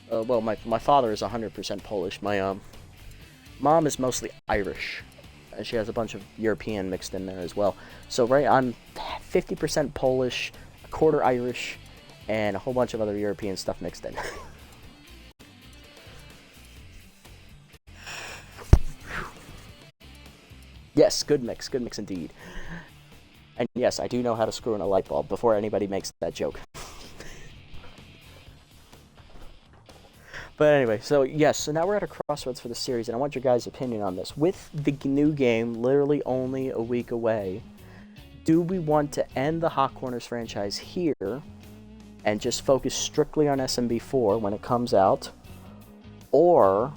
Well, my father is 100% Polish. My mom is mostly Irish, and she has a bunch of European mixed in there as well. So I'm 50% Polish, a quarter Irish, and a whole bunch of other European stuff mixed in. Yes, good mix indeed. And yes, I do know how to screw in a light bulb before anybody makes that joke. But anyway, so yes, so now we're at a crossroads for the series, and I want your guys' opinion on this. With the new game literally only a week away, do we want to end the Hot Corners franchise here and just focus strictly on SMB4 when it comes out? Or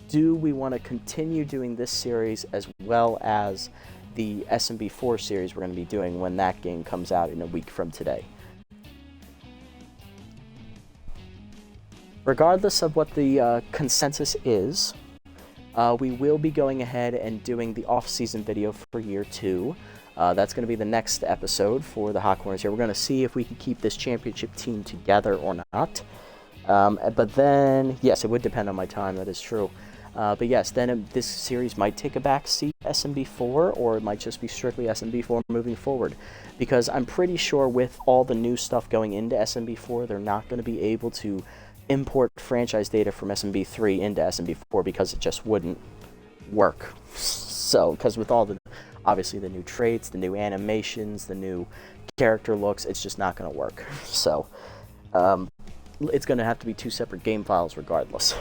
do we want to continue doing this series as well as the SMB4 series we're going to be doing when that game comes out in a week from today? Regardless of what the consensus is, we will be going ahead and doing the off-season video for year 2. That's going to be the next episode for the Hot Corners here. We're going to see if we can keep this championship team together or not. But then, yes, it would depend on my time, that is true. But yes, then this series might take a back seat SMB4, or it might just be strictly SMB4 moving forward. Because I'm pretty sure with all the new stuff going into SMB4, they're not going to be able to import franchise data from SMB3 into SMB4 because it just wouldn't work. So, because with all the, obviously the new traits, the new animations, the new character looks, it's just not going to work. So, it's going to have to be 2 separate game files regardless.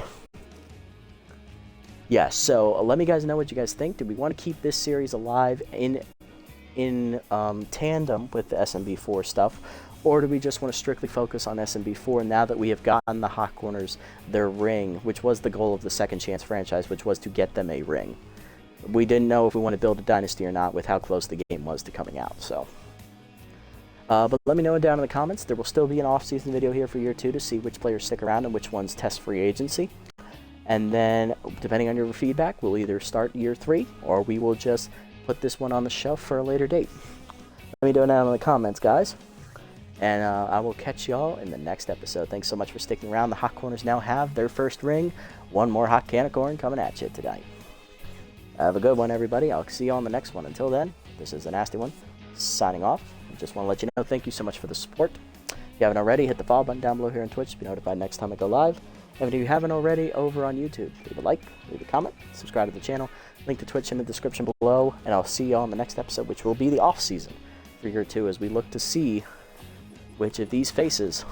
Yeah, so let me guys know what you guys think. Do we want to keep this series alive in tandem with the SMB4 stuff? Or do we just want to strictly focus on SMB4 now that we have gotten the Hot Corners their ring, which was the goal of the Second Chance franchise, which was to get them a ring. We didn't know if we want to build a dynasty or not with how close the game was to coming out, so. But let me know down in the comments. There will still be an off-season video here for year 2 to see which players stick around and which ones test free agency. And then, depending on your feedback, we'll either start year 3 or we will just put this one on the shelf for a later date. Let me know down in the comments, guys. And I will catch y'all in the next episode. Thanks so much for sticking around. The Hot Corners now have their first ring. One more hot can of corn coming at you tonight. Have a good one, everybody. I'll see you on the next one. Until then, this is the Nasty One, signing off. I just want to let you know, thank you so much for the support. If you haven't already, hit the follow button down below here on Twitch to be notified next time I go live. And if you haven't already, over on YouTube, leave a like, leave a comment, subscribe to the channel. Link to Twitch in the description below. And I'll see you all in the next episode, which will be the off-season for year 2 as we look to see which of these faces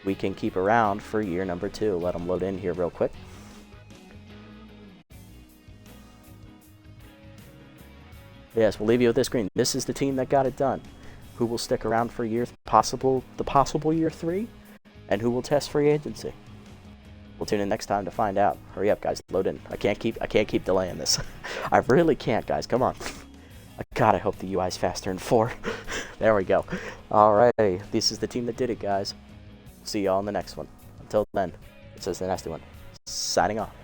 we can keep around for year number 2. Let them load in here real quick. Yes, we'll leave you with this screen. This is the team that got it done. Who will stick around for the possible year 3, and who will test free agency. We'll tune in next time to find out. Hurry up, guys. Load in. I can't keep delaying this. I really can't, guys. Come on. God, I hope the UI's faster in 4. There we go. Alright, this is the team that did it, guys. See y'all in the next one. Until then, it says the Nasty One, signing off.